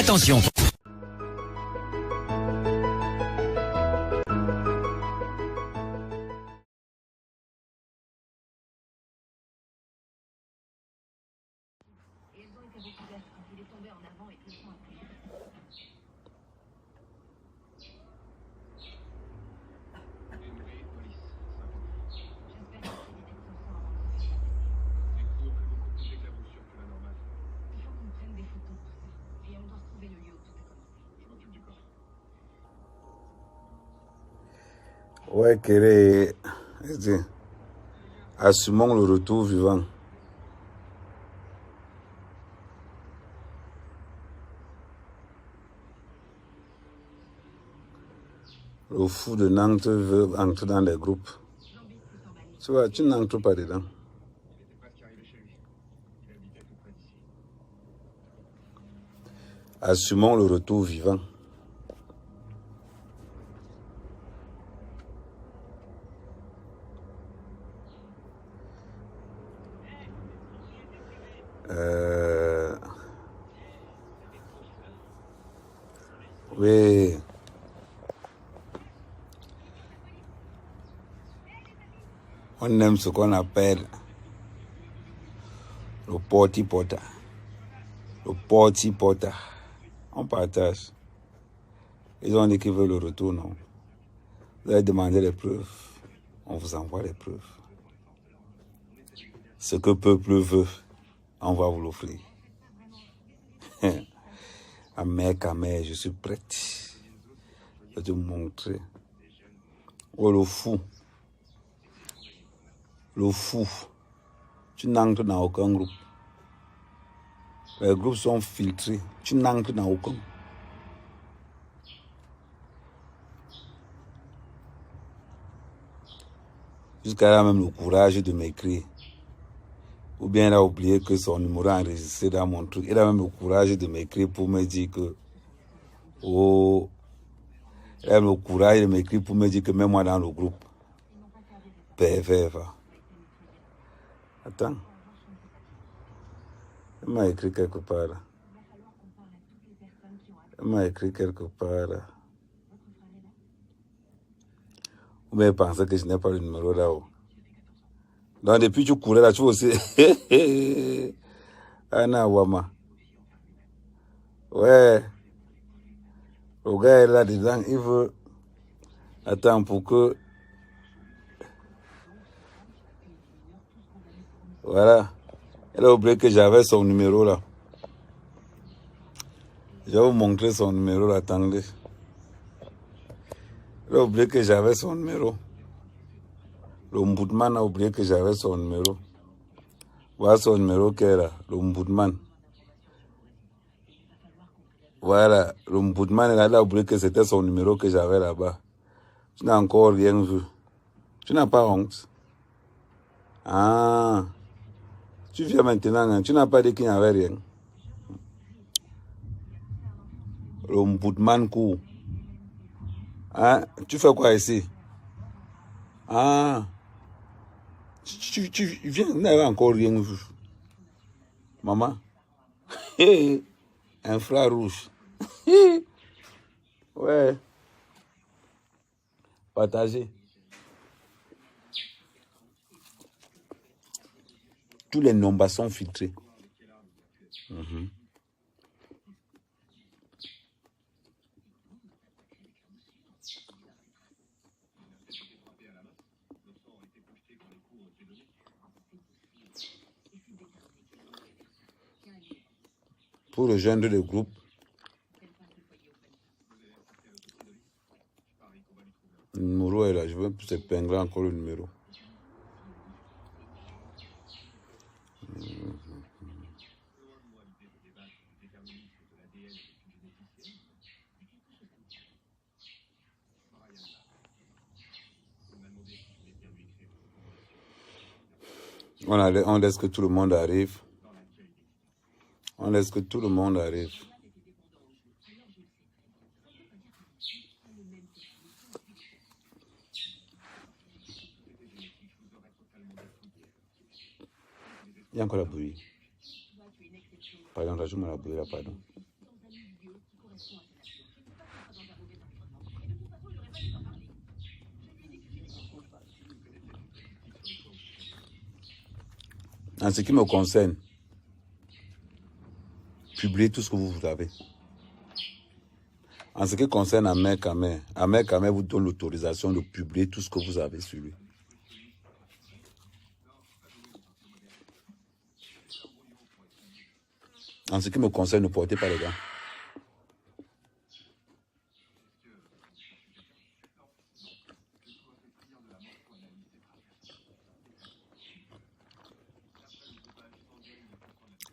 Attention. Ouais, Kéré, assumons le retour vivant. Le fou de Nantes veut entrer dans les groupes. Tu vois, tu n'entres pas dedans. Assumons le retour vivant. Oui. On aime ce qu'on appelle le porti-porta. Le porti-porta. On partage. Ils ont dit qu'ils veulent le retour, non? Vous avez demandé les preuves. On vous envoie les preuves. Ce que le peuple veut, on va vous l'offrir. À mère, je suis prête. Je vais te montrer. Oh, le fou. Le fou. Tu n'entres dans aucun groupe. Les groupes sont filtrés. Tu n'entres dans aucun. Jusqu'à là même le courage de m'écrire. Ou bien il a oublié que son numéro est enregistré dans mon truc. Il a même le courage de m'écrire pour me dire que... Oh... Il a même le courage de m'écrire pour me dire que mets-moi dans le groupe. Pervers, va. Attends. Il m'a écrit quelque part là. Il m'a écrit quelque part là. Ou bien il pensait que je n'ai pas le numéro là-haut. Donc depuis tu courais là, tu vois aussi. Anna Wama. Ouais. Le gars est là dedans, il veut... Attends, pour que... Voilà. Il a oublié que j'avais son numéro là. Je vais vous montrer son numéro là, attendez. Il a oublié que j'avais son numéro. Le Mboudman a oublié que j'avais son numéro. Voilà son numéro qui est là, le Mboudman. Voilà, le Mboudman il a oublié que c'était son numéro que j'avais là-bas. Tu n'as encore rien vu. Tu n'as pas honte. Ah, tu viens maintenant, hein. Tu n'as pas dit qu'il n'y avait rien. Le Mboudman court. Hein? Tu fais quoi ici? Ah, tu viens, tu n'avais encore rien vu. Maman, un frère rouge. Ouais, partagez. Tous les nombres sont filtrés. Pour rejoindre le groupe, le numéro est là. Je vais épingler encore le numéro. On laisse que tout le monde arrive. On laisse que tout le monde arrive. Il y a encore la bouillie. Pardon, rajoute-moi la bouillie là, pardon. En ce qui me concerne, publiez tout ce que vous avez. En ce qui concerne Ahmed Kamer vous donne l'autorisation de publier tout ce que vous avez sur lui. En ce qui me concerne, ne portez pas les gants.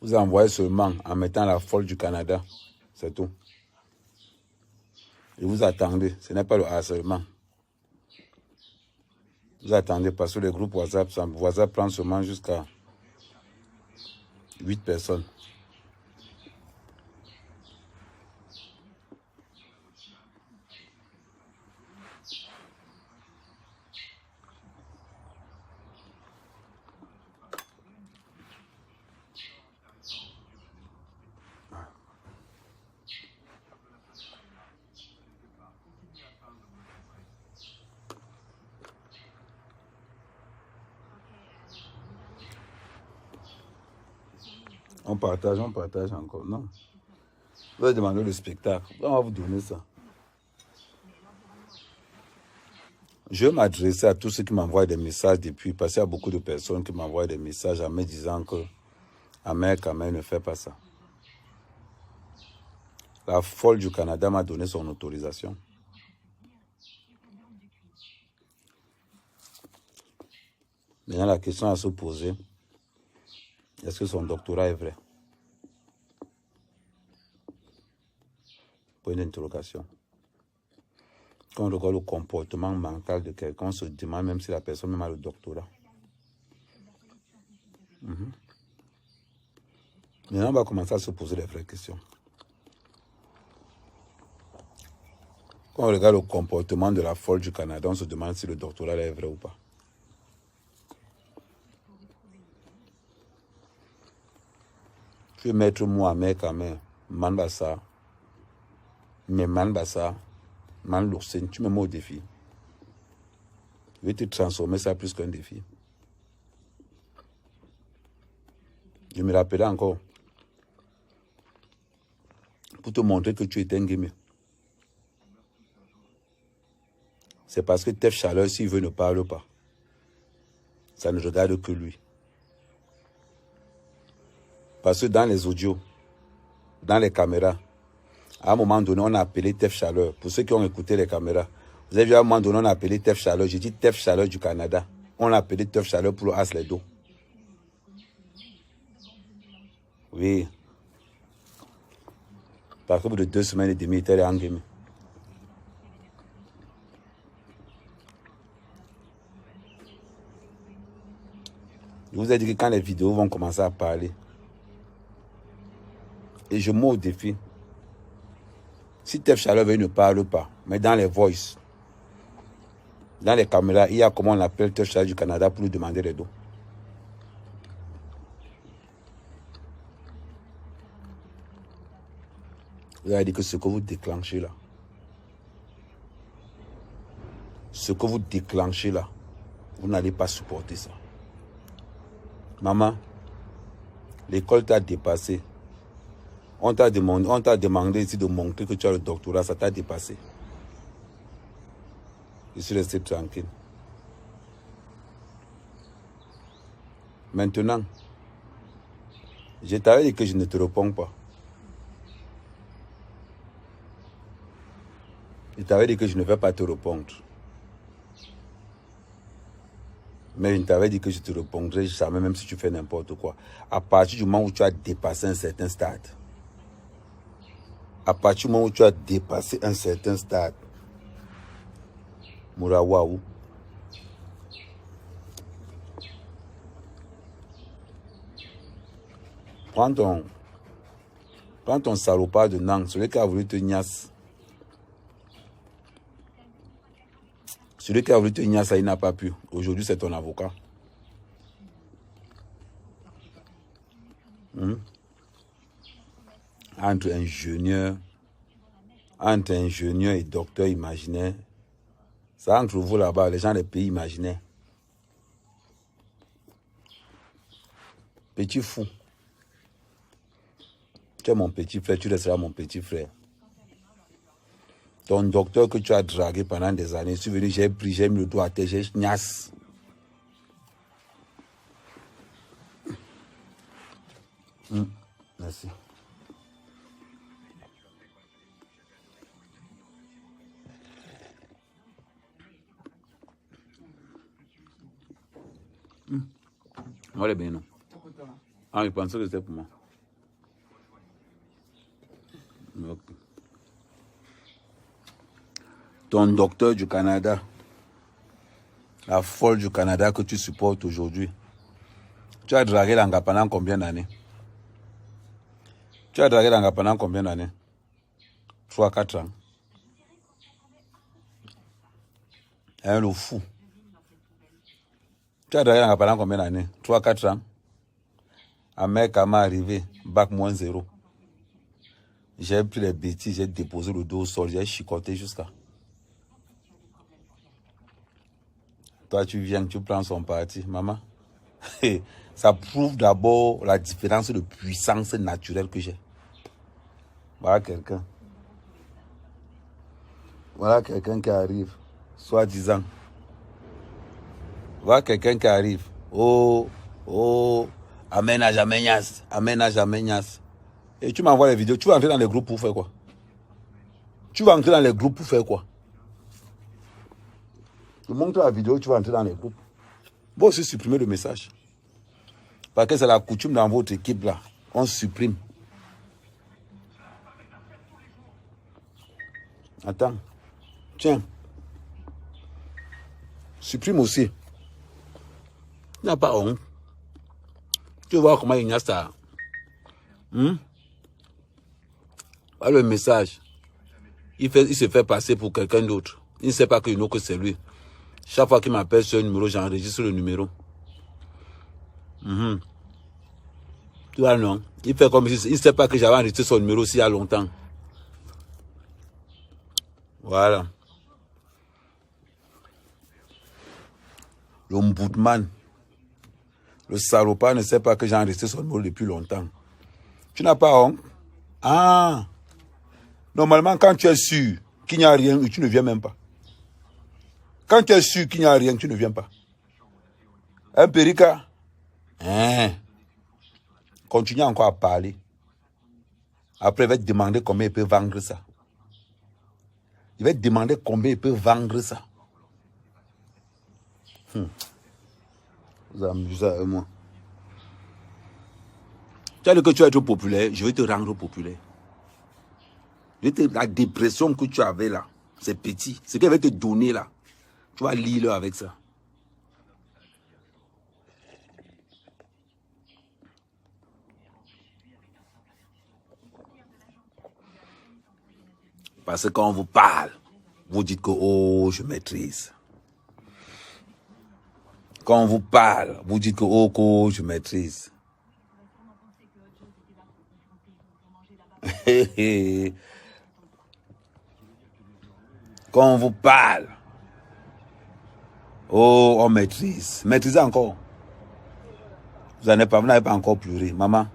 Vous envoyez seulement en mettant la folle du Canada. C'est tout. Et vous attendez. Ce n'est pas le harcèlement. Vous attendez parce que les groupes WhatsApp prennent seulement jusqu'à 8 personnes. On partage encore. Non. Vous allez demander le spectacle. On va vous donner ça. Je vais m'adresser à tous ceux qui m'envoient des messages depuis, parce qu'il y a beaucoup de personnes qui m'envoient des messages en me disant que Ahmed Kamer ne fait pas ça. La folle du Canada m'a donné son autorisation. Maintenant, la question à se poser, est-ce que son doctorat est vrai? Point d'interrogation. Quand on regarde le comportement mental de quelqu'un, on se demande même si la personne même a le doctorat. Maintenant, on va commencer à se poser les vraies questions. Quand on regarde le comportement de la folle du Canada, on se demande si le doctorat est vrai ou pas. Tu veux mettre moi, Ahmed Kamer, Manbassa, mais Manbassa, Man Loursen, tu me mets au défi. Je vais te transformer ça plus qu'un défi. Je me rappelais encore, pour te montrer que tu es un gamer. C'est parce que Tef Chaleur, s'il veut, ne parle pas. Ça ne regarde que lui. Parce que dans les audios, dans les caméras, à un moment donné, on a appelé Tef Chaleur. Pour ceux qui ont écouté les caméras, vous avez vu, à un moment donné, on a appelé Tef Chaleur. J'ai dit Tef Chaleur du Canada. On a appelé Tef Chaleur pour le as les dos. Oui. Parce que bout de 2 semaines et demie, il était en game. Je vous ai dit que quand les vidéos vont commencer à parler, et je mets au défi, si Tef Chaleur ne parle pas, mais dans les voices, dans les caméras, il y a comment on appelle Tef Chaleur du Canada pour lui demander les dos. Vous avez dit que ce que vous déclenchez là, vous n'allez pas supporter ça. Maman, l'école t'a dépassé. On t'a demandé ici de montrer que tu as le doctorat, ça t'a dépassé. Je suis resté tranquille. Maintenant, je t'avais dit que je ne te réponds pas. Je t'avais dit que je ne vais pas te répondre. Mais je t'avais dit que je te répondrai jamais, même si tu fais n'importe quoi. À partir du moment où tu as dépassé un certain stade. À partir du moment où tu as dépassé un certain stade. Mourawaou. Prends ton salopard de Nang, celui qui a voulu te niasse. Celui qui a voulu te niasse, il n'a pas pu. Aujourd'hui, c'est ton avocat. Entre ingénieur et docteur imaginaire, ça entre vous là-bas, les gens des pays imaginaires. Petit fou. Tu es mon petit frère, tu resteras mon petit frère. Ton docteur que tu as dragué pendant des années, je suis venu, j'ai pris, j'ai mis le doigt à terre, j'ai gnasse. Merci. Voilà bien, non. Ah, je pensais que c'était pour moi. Ok. Ton docteur du Canada, la folle du Canada que tu supportes aujourd'hui, tu as dragué Langa pendant combien d'années? Tu as dragué Langa pendant combien d'années? 3-4 ans. Le fou. Tu as dragué Langa pendant combien d'années? 3-4 ans. Un mec m'a arrivé, bac -0. J'ai pris les bêtises, j'ai déposé le dos au sol, j'ai chicoté jusqu'à. Toi, tu viens, tu prends son parti, maman. Ça prouve d'abord la différence de puissance naturelle que j'ai. Voilà quelqu'un. Voilà quelqu'un qui arrive, soi-disant. Voilà quelqu'un qui arrive. Oh, aménage, aménage, aménage, aménage. Et tu m'envoies les vidéos, tu vas entrer dans les groupes pour faire quoi? Tu vas entrer dans les groupes pour faire quoi? Je montre la vidéo, tu vas entrer dans les groupes. Bon, aussi supprimer le message. Parce que c'est la coutume dans votre équipe là. On supprime. Attends. Tiens. Supprime aussi. Il n'y a pas honte. Tu vois comment il y a ça. Le message. Il se fait passer pour quelqu'un d'autre. Il ne sait pas que c'est lui. Chaque fois qu'il m'appelle sur un numéro, j'enregistre le numéro. Tu vois, non? Il fait comme si il ne sait pas que j'avais enregistré son numéro aussi il y a longtemps. Voilà. Le Mboutman. Le salopard ne sait pas que j'ai enregistré son numéro depuis longtemps. Tu n'as pas honte? Ah! Normalement, quand tu es sûr qu'il n'y a rien, tu ne viens même pas. Quand tu es sûr qu'il n'y a rien, tu ne viens pas. Un Périka? Continue encore à parler. Après, il va te demander combien il peut vendre ça. Il va te demander combien il peut vendre ça. Vous amusez avec moi. Tu as dit que tu vas être populaire, je vais te rendre populaire. La dépression que tu avais là, c'est petit. Ce qu'elle va te donner là, tu vas lire avec ça. Parce que quand on vous parle, vous dites que oh, je maîtrise. Quand on vous parle, vous dites que oh, je maîtrise. Quand on vous parle, oh, on maîtrise. Maîtrisez encore. Vous n'avez pas encore pleuré. Maman,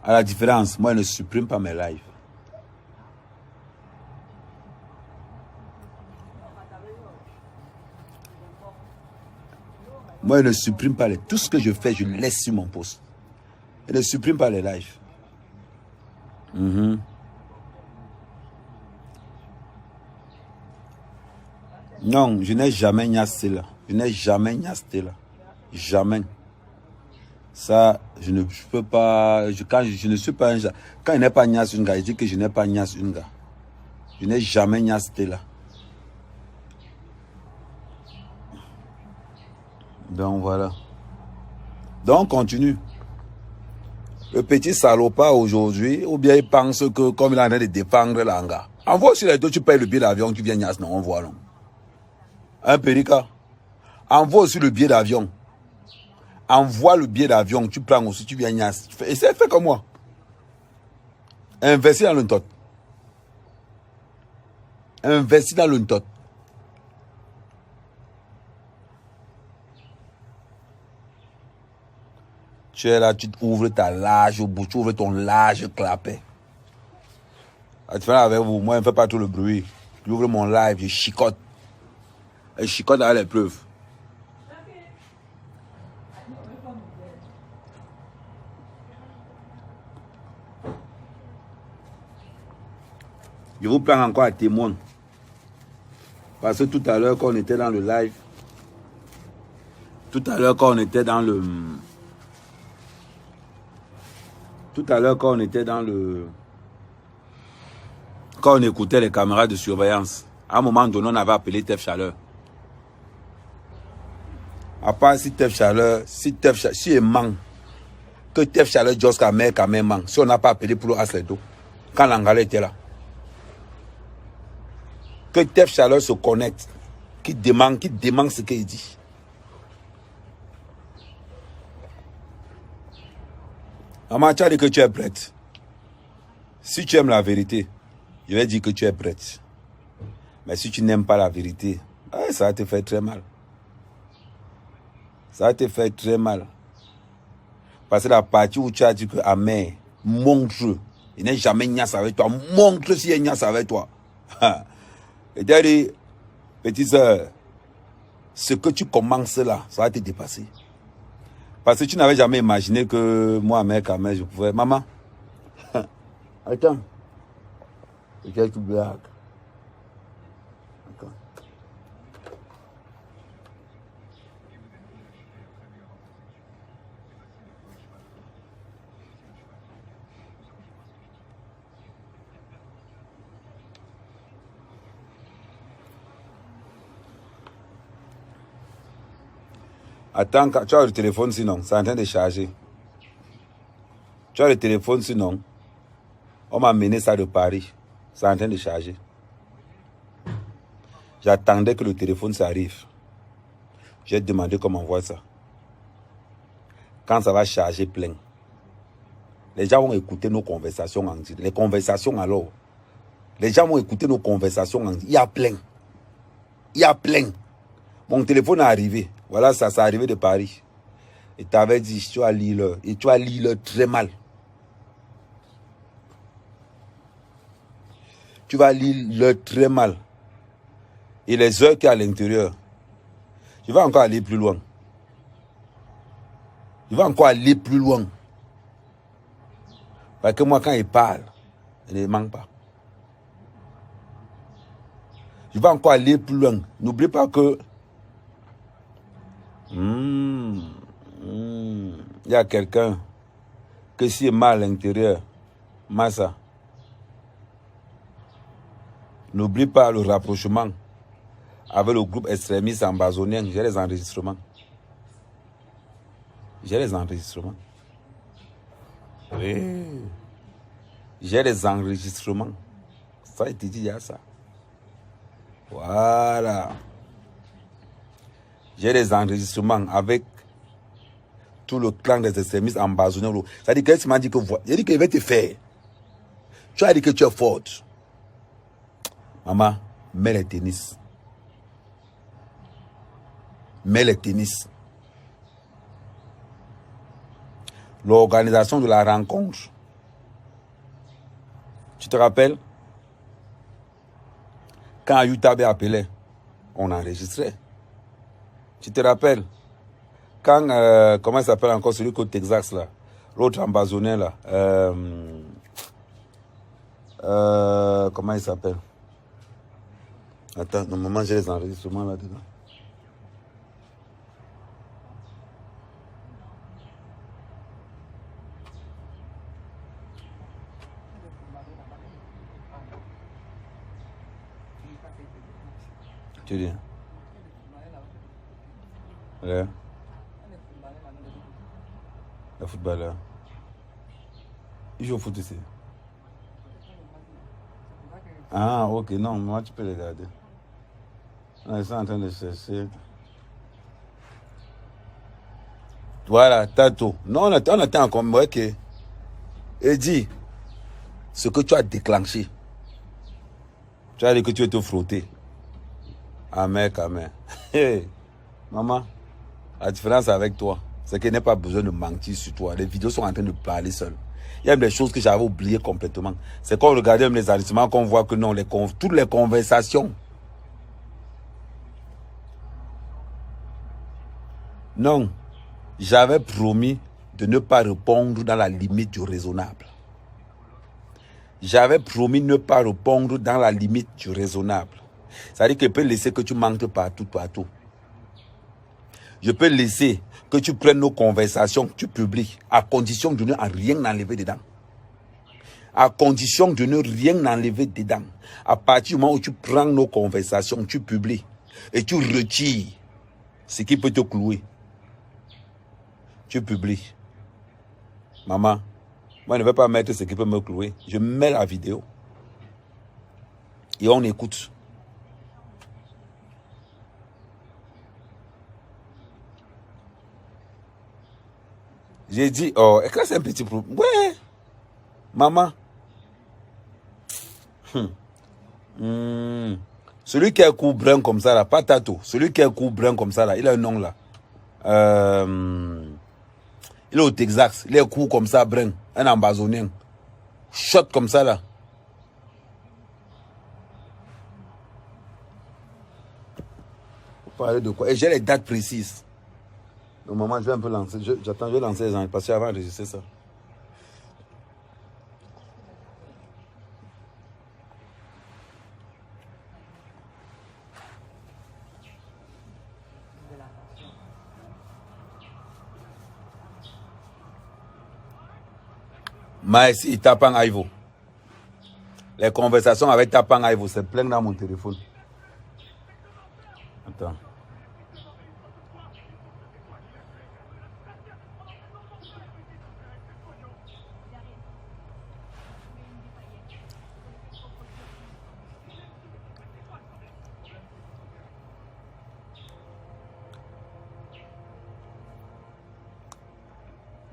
à la différence, moi, je ne supprime pas mes lives. Moi, je ne supprime pas tout ce que je fais, je laisse sur mon poste. Je ne supprime pas les lives. Non, je n'ai jamais gnassé là. Je n'ai jamais gnassé là. Jamais. Ça, je ne peux pas. Quand je ne suis pas un gars. Quand il n'est pas gnasse une gars, je dis que je n'ai pas gnasse une gars. Je n'ai jamais gnassé là. Donc voilà. Donc continue. Le petit salopard aujourd'hui, ou bien il pense que comme il est en train de défendre l'anga. Envoie sur les deux, tu payes le billet d'avion, tu viens gnasse, non, on voit non. Un Périka. Envoie aussi le billet d'avion. Envoie le billet d'avion, tu prends aussi, tu viens gnasse. Essaye, fais comme moi. Investis dans le tot. Investis dans le tot. Tu es là, tu ouvres ta large bouche, tu ouvres ton large clapet. La différence avec vous, moi, je ne fais pas tout le bruit. J'ouvre mon live, je chicote. Je chicote avec les preuves. Je vous prends encore à témoin. Parce que tout à l'heure, quand on était dans le live, tout à l'heure, quand on était dans le... Quand on écoutait les caméras de surveillance, à un moment donné, on avait appelé Tef Chaleur. À part si Tef Chaleur, si il manque, que Tef Chaleur, jusqu'à mère, quand même manque. Si on n'a pas appelé pour l'Asledo, quand l'Angala était là. Que Tef Chaleur se connecte, qui demande ce qu'il dit. Maman, tu as dit que tu es prête. Si tu aimes la vérité, je vais dire que tu es prête. Mais si tu n'aimes pas la vérité, ça va te faire très mal. Ça va te faire très mal. Parce que la partie où tu as dit que Amen, montre, il n'est jamais niasse avec toi. Montre s'il est niasse avec toi. Et tu as dit, petite soeur, ce que tu commences là, ça va te dépasser. Parce que tu n'avais jamais imaginé que moi, mec, Amen, je pouvais. Maman, attends. C'est quelques blagues. Attends. Attends, tu as le téléphone sinon, c'est en train de charger. Tu as le téléphone sinon, on m'a amené ça de Paris, c'est en train de charger. J'attendais que le téléphone s'arrive. J'ai demandé comment on voit ça. Quand ça va charger plein, les gens vont écouter nos conversations en direct. Les conversations alors, les gens vont écouter nos conversations en direct. Il y a plein. Il y a plein. Mon téléphone est arrivé. Voilà, ça s'est arrivé de Paris. Et tu avais dit, tu vas lire l'heure. Et tu vas lire l'heure très mal. Tu vas lire l'heure très mal. Et les heures qui sont à l'intérieur. Je vais encore aller plus loin. Je vais encore aller plus loin. Parce que moi, quand il parle, il ne manque pas. Je vais encore aller plus loin. N'oublie pas que il y a quelqu'un que s'il est mal à l'intérieur, Massa. N'oublie pas le rapprochement avec le groupe extrémiste ambazonien. J'ai les enregistrements. J'ai les enregistrements. Oui. J'ai les enregistrements. Ça, il te dit, il y a ça. Voilà. J'ai des enregistrements avec tout le clan des extrémistes ambazoniens. C'est-à-dire que tu m'as dit que j'ai dit qu'il va te faire. Tu as dit que tu es forte. Maman, mets les tennis. Mets les tennis. L'organisation de la rencontre. Tu te rappelles? Quand Ayutab appelait, on enregistrait. Tu te rappelles? Quand, comment il s'appelle encore celui au Texas là? L'autre ambazonien là. Comment il s'appelle? Attends, normalement j'ai les enregistrements là-dedans. Tu dis? Ouais. Le footballeur. Il joue au foot ici. Ah, ok, non, moi tu peux regarder. Ils sont en train de chercher. Voilà, Tato. Non, on attend encore. Ok. Et dis, ce que tu as déclenché, tu as dit que tu veux te frotter. Amen, amen. Hey, maman, la différence avec toi, C'est qu'il n'y a pas besoin de mentir sur toi. Les vidéos sont en train de parler seules. Il y a des choses que j'avais oubliées complètement. C'est quand on regardait même les enregistrements qu'on voit que non, toutes les conversations. Non, j'avais promis de ne pas répondre dans la limite du raisonnable. J'avais promis de ne pas répondre dans la limite du raisonnable. C'est-à-dire que je peux laisser que tu mentes partout. Je peux laisser que tu prennes nos conversations, que tu publies, à condition de ne rien enlever dedans. À condition de ne rien enlever dedans. À partir du moment où tu prends nos conversations, tu publies et tu retires ce qui peut te clouer. Tu publies. Maman, moi je ne vais pas mettre ce qui peut me clouer. Je mets la vidéo. Et on écoute. J'ai dit, oh, est-ce que c'est un petit problème? Ouais. Maman. Celui qui a un cou brun comme ça, là, pas Tato. Celui qui a un cou brun comme ça, là, il a un nom là. Il est au Texas. Il a un cou comme ça, brun. Un ambazonien. Shot comme ça, là. Vous parlez de quoi? Et j'ai les dates précises. Donc, maman, je vais un peu lancer. J'attends, je vais lancer les ans. Parce qu'avant, enregistrer ça. Maïsi, Tapang Aivo. Les conversations avec Tapang Aivo, c'est plein dans mon téléphone. Attends.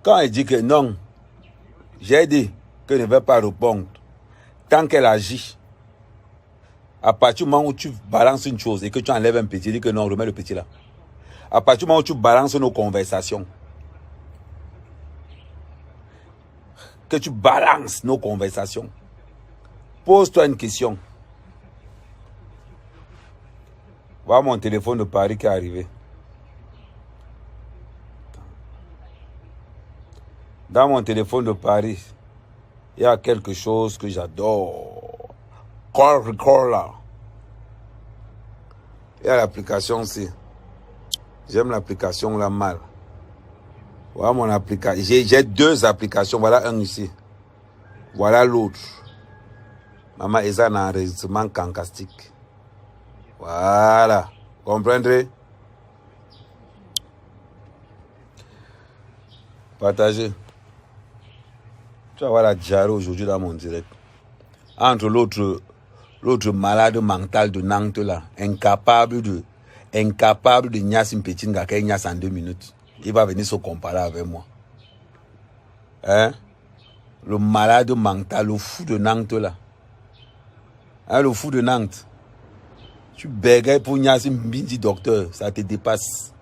Quand elle dit que non, j'ai dit que je ne vais pas répondre. Tant qu'elle agit, à partir du moment où tu balances une chose et que tu enlèves un petit, dis que non, remets le petit là. À partir du moment où tu balances nos conversations, que tu balances nos conversations, pose-toi une question. Voilà mon téléphone de Paris qui est arrivé. Dans mon téléphone de Paris, il y a quelque chose que j'adore. Call Record là. Il y a l'application aussi. J'aime l'application là mal. Voilà mon application. J'ai deux applications. Voilà un ici. Voilà l'autre. Maman, ils ont un enregistrement cancastique. Voilà. Comprendrez? Partagez. Tu vas voir la diarrhée aujourd'hui dans mon direct. Entre l'autre malade mental de Nantes là, incapable de niasse une petite gars qui niasse en 2 minutes. Il va venir se comparer avec moi. Hein? Le malade mental, le fou de Nantes là. Hein, le fou de Nantes. Tu bégayes pour niasse une bindi docteur, ça te dépasse.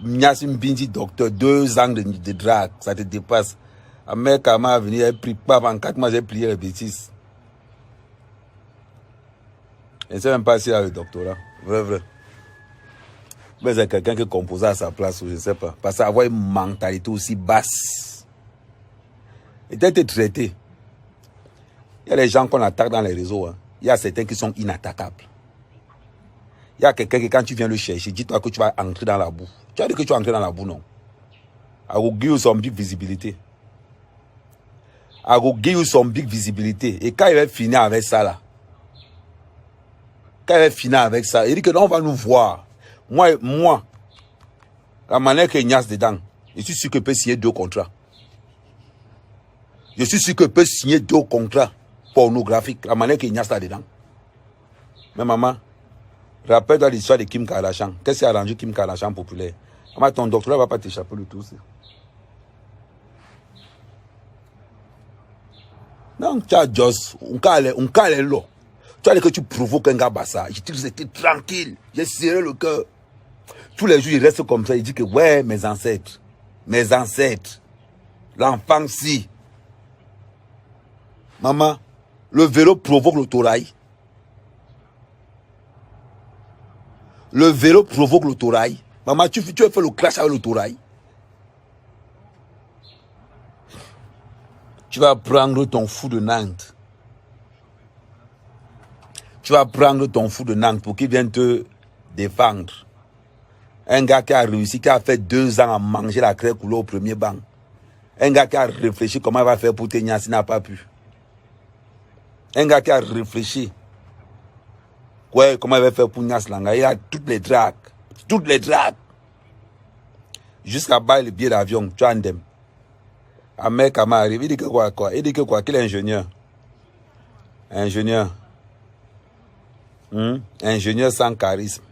Niasse une bindi docteur, 2 ans de drague, ça te dépasse. Un mec à m'a venu, elle prie pas en 4 mois, j'ai plié les bêtises. Je ne sais même pas s'il a le doctorat. Vrai. Mais c'est quelqu'un qui composait à sa place, ou je ne sais pas. Parce qu'avoir une mentalité aussi basse. Et d'être traité. Il y a des gens qu'on attaque dans les réseaux. Hein. Il y a certains qui sont inattaquables. Il y a quelqu'un qui, quand tu viens le chercher, dis-toi que tu vas entrer dans la boue. Tu as dit que tu vas entrer dans la boue, non? I will give you some big visibilité. I will give you some big visibilité. Et quand il va finir avec ça, là, il dit que non, on va nous voir. Moi, la manière qu'il y a dedans, je suis sûr que je peux signer 2 contrats. Je suis sûr que je peux signer 2 contrats pornographiques. La manière qu'il y a ça dedans. Mais maman, rappelle-toi l'histoire de Kim Kardashian. Qu'est-ce qui a rendu Kim Kardashian populaire? Maman, ton doctorat ne va pas t'échapper le tout. Non, tu as Joss, on calme là. Tu as dit que tu provoques un gars bassa. J'étais tranquille, j'ai serré le cœur. Tous les jours, il reste comme ça. Il dit que, ouais, mes ancêtres, l'enfant si. Maman, le vélo provoque le torail. Le vélo provoque le torail. Maman, tu as fait le crash avec le torail. Tu vas prendre ton fou de Nantes. Tu vas prendre ton fou de Nantes pour qu'il vienne te défendre. Un gars qui a réussi, qui a fait 2 ans à manger la crème couleur au premier banc. Un gars qui a réfléchi comment il va faire pour tenir, s'il n'a pas pu. Un gars qui a réfléchi. Ouais, comment il va faire pour Nias Langa. Il a toutes les dragues. Toutes les dragues. Jusqu'à bas le billet d'avion. Tu as un dem. Un mec à m'arrive. Il dit que quoi? Il dit que quoi? Qu'il est ingénieur. Ingénieur. Ingénieur sans charisme.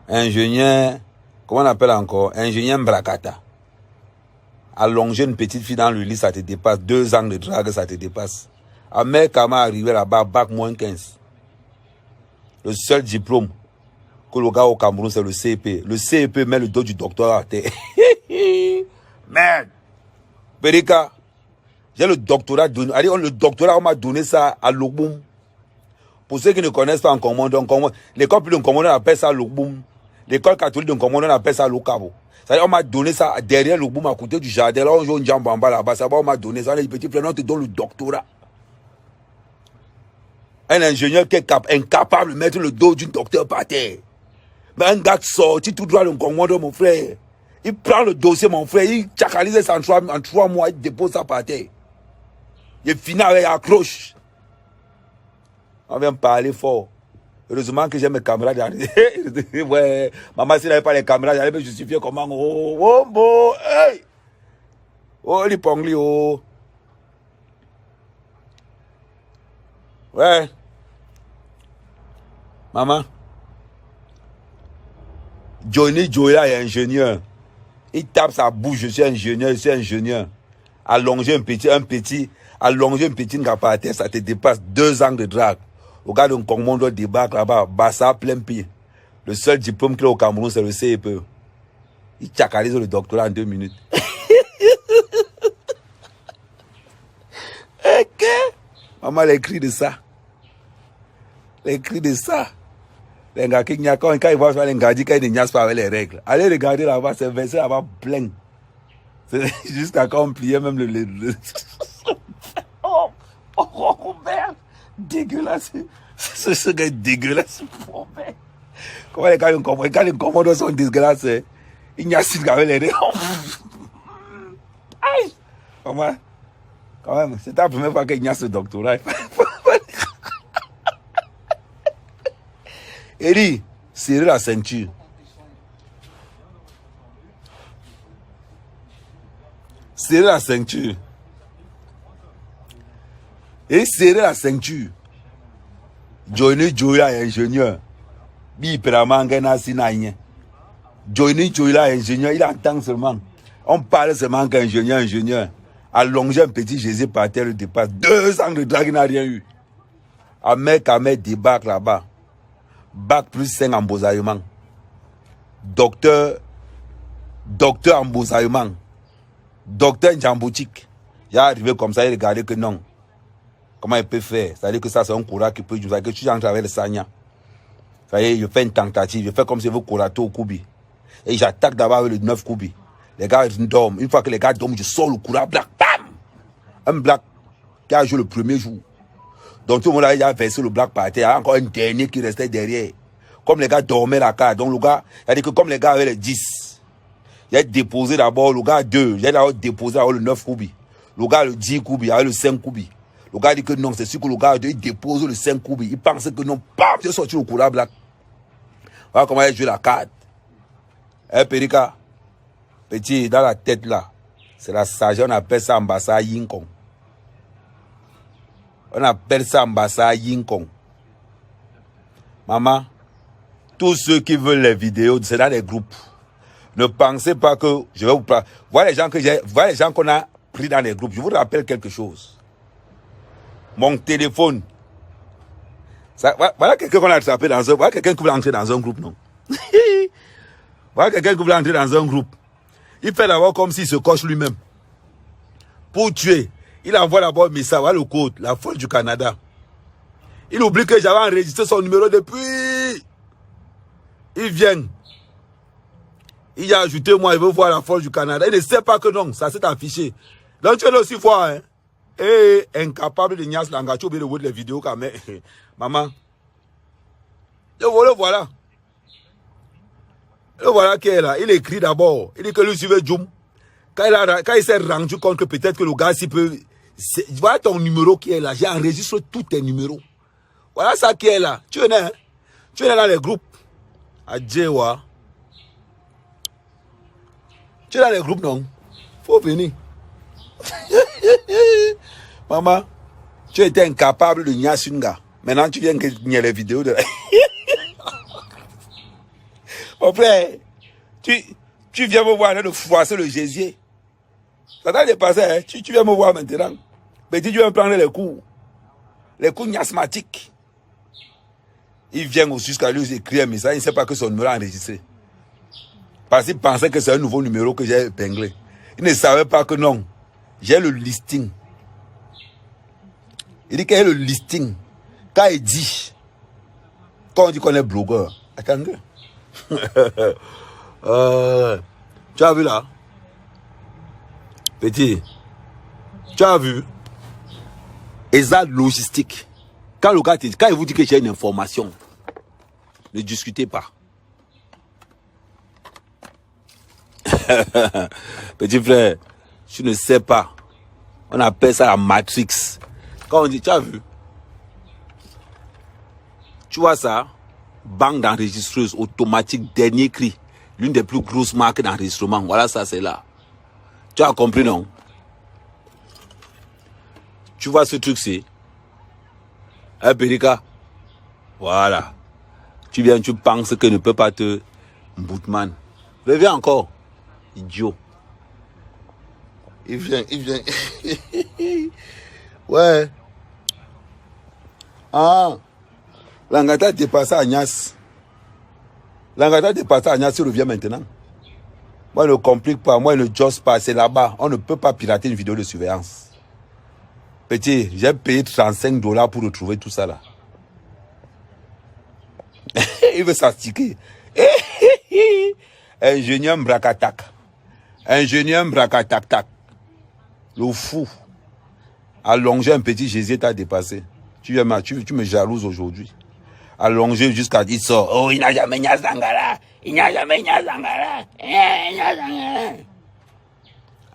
Ingénieur. Comment on appelle encore? Ingénieur Mbrakata. Allonger une petite fille dans le lit, ça te dépasse. 2 ans de drague, ça te dépasse. Un mec à m'arrive là-bas, bac moins 15. Le seul diplôme que le gars au Cameroun, c'est le CEP. Le CEP met le dos du docteur à terre. Merde. Berika, j'ai le doctorat donné. Allez, le doctorat, on m'a donné ça à Logboum. Pour ceux qui ne connaissent pas en commandant, l'école publique de commandant, on appelle ça Logboum. L'école catholique de commandant, on appelle ça Lokabo. C'est-à-dire, on m'a donné ça derrière Logboum, à côté du jardin. Là, on joue une jambe en bas là-bas. Ça va, on m'a donné ça. Les petits frères, on te donne le doctorat. Un ingénieur qui est incapable de mettre le dos d'un docteur par terre. Mais un gars qui sorti tout droit de commandant, mon frère. Il prend le dossier, mon frère. Il chakalise ça en 3 mois. Il dépose ça par terre. Il finit avec accroche. On vient parler fort. Heureusement que j'ai mes camarades. Ouais, maman, s'il n'avait pas les camarades, j'allais me justifier comment. Oh, bon, hey! Oh, les pongli, oh. Ouais. Maman. Johnny Joya est ingénieur. Il tape sa bouche, je suis ingénieur. Allonger un petit, allonger une petite capacité, ça te dépasse 2 ans de drague. Au gars d'un commando débarque là-bas, Bassa plein pied. Le seul diplôme qu'il a au Cameroun, c'est le CEP. Il chakalise le doctorat en 2 minutes. Ok. Maman, les cris de ça. Les cris de ça. Les gars qui n'y a quand ils voient les gars qui ne niassent pas avec les règles. Allez regarder là-bas, c'est versé là-bas plein. Jusqu'à quand on pliait même le... Oh, merde. Dégueulasse. Ce gars est dégueulasse. Oh, merde. Comment les gars comprennent? Quand les commandos sont dégueulasses, ils niassent avec les règles. Aïe. Comment? Quand même, c'est la première fois qu'il niasse le doctorat. Eri, serrer la ceinture. Serrer la ceinture. Et serrer la ceinture. Johnny Joya est ingénieur. Johnny Joya est ingénieur. Il entend seulement. On parle seulement qu'ingénieur. Allonger un petit Jésus par terre le dépasse. 2 ans de drague, il n'a rien eu. Ahmed débarque là-bas. Bac plus 5 en bosaillement. Docteur en bosaillement. Docteur Njamboutique. Il est arrivé comme ça, il regardait que non. Comment il peut faire? C'est-à-dire que ça, c'est un courage qui peut jouer. Que tu entres avec le Sanya. C'est-à-dire, je fais une tentative. Je fais comme si je veux courato au Koubi. Et j'attaque d'abord avec le 9 Koubi. Les gars dorment. Une fois que les gars dorment, je sors le courage black. Bam! Un black qui a joué le premier jour. Donc tout le monde a déjà versé le black par terre. Il y a encore un dernier qui restait derrière. Comme les gars dormaient la carte. Donc le gars, il a dit que comme les gars avaient les 10, il a déposé d'abord le gars 2. Il a d'abord déposé le 9 Koubi. Le gars le 10 Koubi, avec le 5 Koubi. Le gars dit que non, c'est sûr que le gars il dépose le 5 Koubi. Il pensait que non, bam, j'ai sorti le courage black. Voilà comment il a joué la carte. Périka, petit, dans la tête là, c'est la sagesse, on appelle ça ambassade Yinkong. On appelle ça ambassade Yinkong. Maman, tous ceux qui veulent les vidéos, c'est dans les groupes. Ne pensez pas que je vais vous parler. Voilà les gens qu'on a pris dans les groupes. Je vous rappelle quelque chose. Mon téléphone. Ça, voilà quelqu'un qu'on a attrapé dans un. Voilà quelqu'un qui veut entrer dans un groupe, non? Voilà quelqu'un qui veut entrer dans un groupe. Il fait d'abord comme s'il se coche lui-même. Pour tuer. Il envoie d'abord un message, voilà le code, la folle du Canada. Il oublie que j'avais enregistré son numéro depuis. Il vient. Il a ajouté moi, il veut voir la folle du Canada. Il ne sait pas que non, ça s'est affiché. Donc tu es aussi voir, hein. Et incapable de niasse l'anga, tu oublies de voir les vidéos quand même. Maman. Le voilà. Le voilà qui est là. Il écrit d'abord. Il dit que lui suivait Djoum. Quand il s'est rendu compte que peut-être que le gars s'il peut. Voilà ton numéro qui est là. J'ai enregistré tous tes numéros. Voilà ça qui est là. Tu es né, hein? Tu es dans les groupes. Adjewa. Tu es dans les groupes, non? Faut venir. Maman, tu étais incapable de nier Sunga. Maintenant, tu viens que nier les vidéos de. Mon frère, tu viens me voir de froisser le gésier. Ça t'a dépassé, hein? Tu viens me voir maintenant. Mais tu viens me prendre les coups miasmatiques. Il vient jusqu'à lui écrire un message, il ne sait pas que son numéro est enregistré. Parce qu'il pensait que c'est un nouveau numéro que j'ai épinglé. Il ne savait pas que non. J'ai le listing. Il dit qu'il y a le listing. Quand il dit, quand on dit qu'on est blogueur, attendez. Tu as vu là? Petit, tu as vu? ESA logistique. Quand le gars, quand il vous dit que j'ai une information, ne discutez pas. Petit frère, tu ne sais pas. On appelle ça la Matrix. Quand on dit, tu as vu? Tu vois ça? Banque d'enregistreuse automatique, dernier cri. L'une des plus grosses marques d'enregistrement. Voilà ça, c'est là. Tu as compris, non? Tu vois ce truc, c'est? Hein, Périka? Voilà. Tu viens, tu penses que ne peut pas te... Boutman. Reviens encore. Idiot. Il vient. Ouais. Ah. Langata dépassé à Agnès. Langata dépassé à Agnès, il revient maintenant. Moi, ne complique pas. Moi, ne j'ose pas. C'est là-bas. On ne peut pas pirater une vidéo de surveillance. Petit, j'ai payé $35 pour retrouver tout ça là. Il veut s'astiquer. Ingénieur Brakatak. Ingénieur Brakatak. Le fou. Allonger un petit Jésus t'a dépassé. Tu me jalouses aujourd'hui. Allongé jusqu'à dire ça. Oh, il n'a jamais nias d'angara. Il n'a jamais nias d'angara.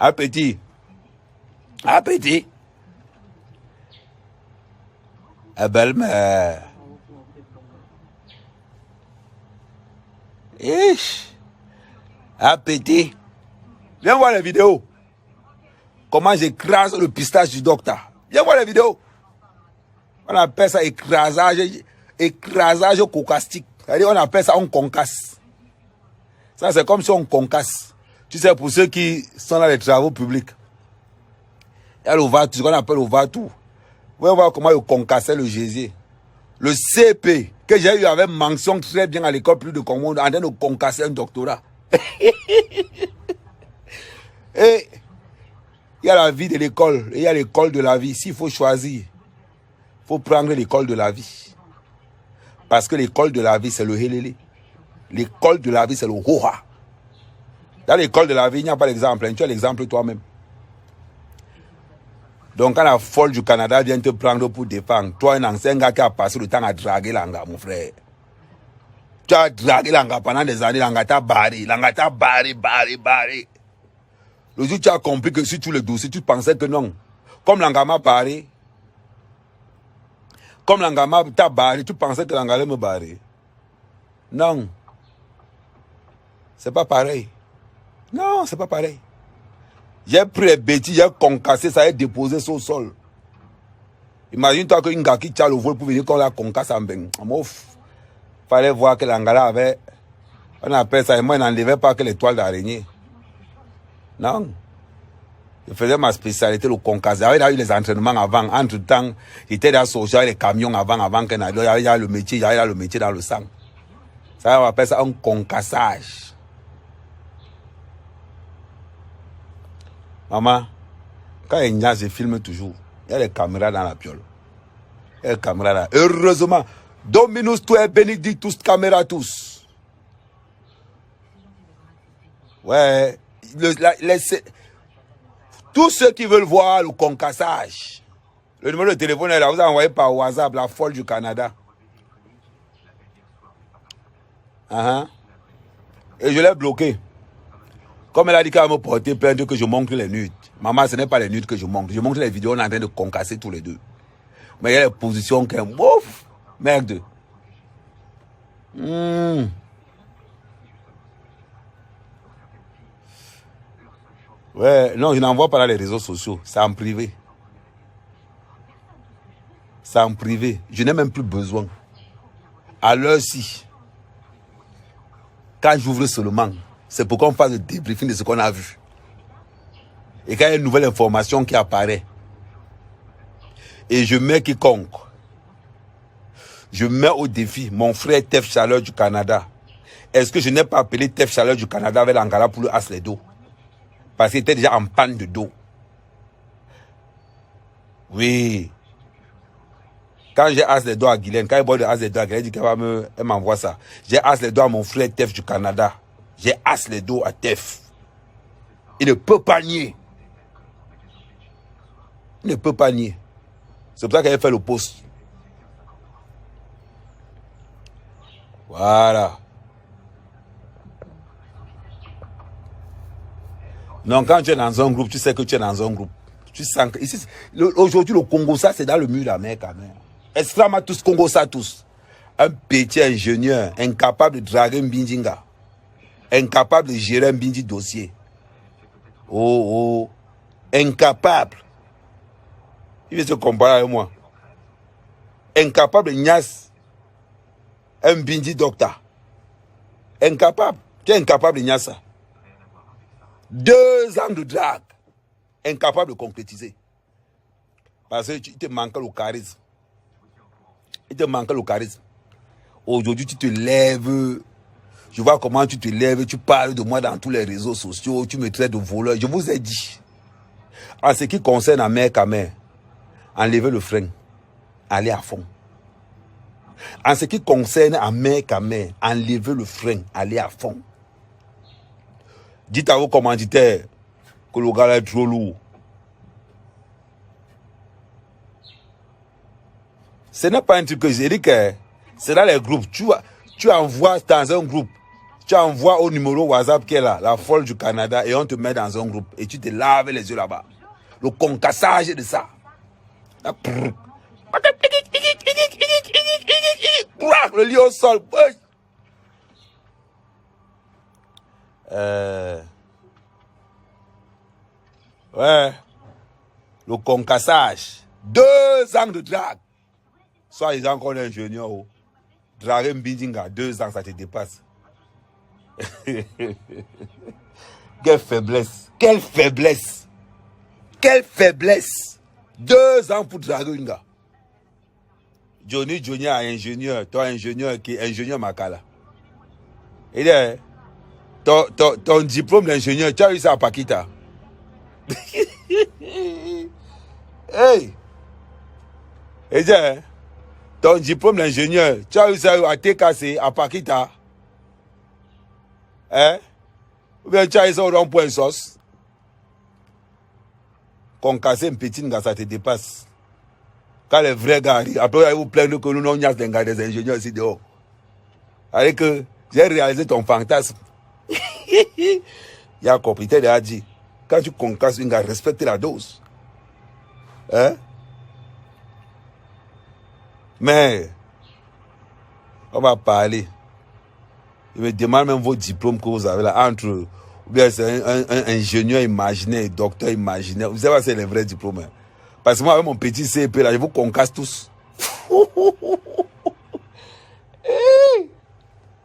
Ah, petit. Ah, petit. Ah, belle-mère. Ah, petit. Viens voir les vidéos. Comment j'écrase le pistache du docteur. Viens voir les vidéos. On appelle ça écrasage cocastique. C'est-à-dire on appelle ça on concasse. Ça c'est comme si on concasse. Tu sais, pour ceux qui sont dans les travaux publics, il y a le Vatou, ce qu'on appelle le Vatou. Vous voyez voir comment ils concassaient le gésier. Le CP, que j'ai eu avec mention très bien à l'école plus de Congo, en train de concasser un doctorat. Et il y a la vie de l'école, et il y a l'école de la vie. S'il faut choisir, il faut prendre l'école de la vie. Parce que l'école de la vie, c'est le Hélélé. L'école de la vie, c'est le Hoha. Dans l'école de la vie, il n'y a pas d'exemple. Tu as l'exemple toi-même. Donc, quand la folle du Canada vient te prendre pour défendre, toi, un ancien gars qui a passé le temps à draguer l'anga, mon frère. Tu as dragué l'anga pendant des années, l'anga t'a barré. Le jour où tu as compris que sur tous les dossiers, tu pensais que non. Comme l'anga m'a barré, comme l'anga t'a barré, tu pensais que l'anga allait me barrer. Non. C'est pas pareil. Non, c'est pas pareil. J'ai pris les bêtises, j'ai concassé, ça a déposé sur le sol. Imagine-toi qu'une gars qui tient le vol pour venir qu'on la concasse en bain. Fallait voir que l'angala avait, on appelle ça, et moi, il n'enlevait pas que les toiles d'araignée. Non. Je faisais ma spécialité, le concasse. J'avais eu les entraînements avant. Entre-temps, j'étais dans le social, les camions avant qu'il y ait le métier, j'avais le métier dans le sang. Ça, on appelle ça un concassage. Maman, quand il y a, je filme toujours. Il y a les caméras dans la piole. Il y a les caméras là. Heureusement, Dominus tu es benedictus caméra tous. Ouais. Tous ceux qui veulent voir le concassage. Le numéro de téléphone est là. Vous avez envoyé par WhatsApp, la folle du Canada. Et je l'ai bloqué. Comme elle a dit qu'elle va me porter plainte que je montre les nudes. Maman, ce n'est pas les nudes que je montre. Je montre les vidéos, on est en train de concasser tous les deux. Mais il y a les positions qui sont ouf. Merde. Ouais, non, je n'envoie pas dans les réseaux sociaux. C'est en privé. C'est en privé. Je n'ai même plus besoin. À l'heure-ci, quand j'ouvre seulement, c'est pour qu'on fasse le débriefing de ce qu'on a vu. Et quand il y a une nouvelle information qui apparaît, et je mets quiconque, je mets au défi mon frère Tef Chaleur du Canada. Est-ce que je n'ai pas appelé Tef Chaleur du Canada avec l'Angala pour le as les dos? Parce qu'il était déjà en panne de dos. Oui. Quand j'ai as les dos à Guylaine, quand il boit de as les dos à Guylaine, il dit qu'elle m'envoie ça. J'ai as les dos à mon frère Tef du Canada. J'ai as les dos à Tef. Il ne peut pas nier. Il ne peut pas nier. C'est pour ça qu'elle fait le post. Voilà. Non, quand tu es dans un groupe, tu sais que tu es dans un groupe. Tu sens que ici, aujourd'hui, le Congo, ça, c'est dans le mur de la mer quand même. Exclame tous, Congo, ça tous. Un petit ingénieur incapable de draguer un Mbindinga. Incapable de gérer un Bindi dossier. Oh, incapable. Il veut se comparer avec moi. Incapable de niasse un Bindi docteur. Incapable. Tu es incapable de niasse ça. 2 ans de drague. Incapable de concrétiser. Parce que tu te manques le charisme. Il te manque le charisme. Aujourd'hui, tu te lèves. Je vois comment tu te lèves. Tu parles de moi dans tous les réseaux sociaux. Tu me traites de voleur. Je vous ai dit. En ce qui concerne la mère Kamer, enlevez le frein. Allez à fond. En ce qui concerne la mère Kamer, enlevez le frein. Allez à fond. Dites à vos commanditaires que le gars est trop lourd. Ce n'est pas un truc que j'ai dit que c'est dans les groupes. Tu envoies dans un groupe. Tu envoies au numéro WhatsApp qui est là, la folle du Canada, et on te met dans un groupe. Et tu te laves les yeux là-bas. Le concassage de ça. Le lit au sol. Ouais. Le concassage. 2 ans de drague. Soit ils ont encore l'ingénieur. Draguer Mbindinga, 2 ans, ça te dépasse. Quelle faiblesse. Quelle faiblesse. Quelle faiblesse. 2 ans pour draguer un gars. Johnny a ingénieur. Toi, ingénieur qui est ingénieur Makala. Il est. Ton diplôme d'ingénieur, tu as eu ça à Pakita. Hey! Et ton diplôme d'ingénieur, tu as eu ça à TKC, à Pakita. Hein? Ou bien tu as eu ça au rond-point sauce. Concasser un petit gars, ça te dépasse. Quand les vrais gars arrivent, après vous plaignez que nous n'avons pas des ingénieurs ici dehors. Avec que j'ai réalisé ton fantasme. Il y a un propriétaire qui a dit, quand tu concasses un gars, respecte la dose. Hein? Mais, on va parler. Il me demande même vos diplômes que vous avez là, entre, ou bien c'est un ingénieur imaginaire, docteur imaginaire. Vous savez, c'est les vrais diplômes. Hein? Parce que moi, avec mon petit CP là, je vous concasse tous.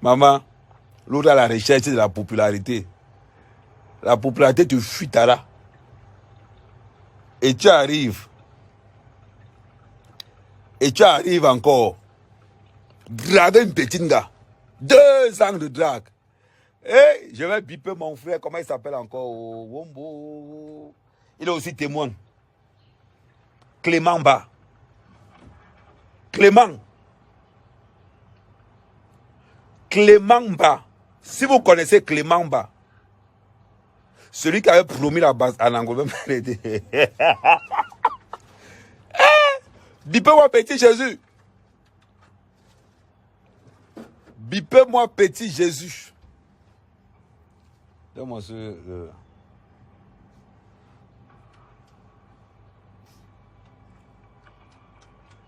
Maman, l'autre à la recherche de la popularité. La popularité te fuitera. Et tu arrives. Et tu arrives encore. Draguer un petit gars. 2 ans de drague. Et je vais biper mon frère, comment il s'appelle encore? Wombo. Il est aussi témoin. Clément Ba. Clément Ba. Si vous connaissez Clément Ba, celui qui avait promis la base en Angola, bipez-moi petit Jésus. Bipez-moi petit Jésus. Donne-moi ce...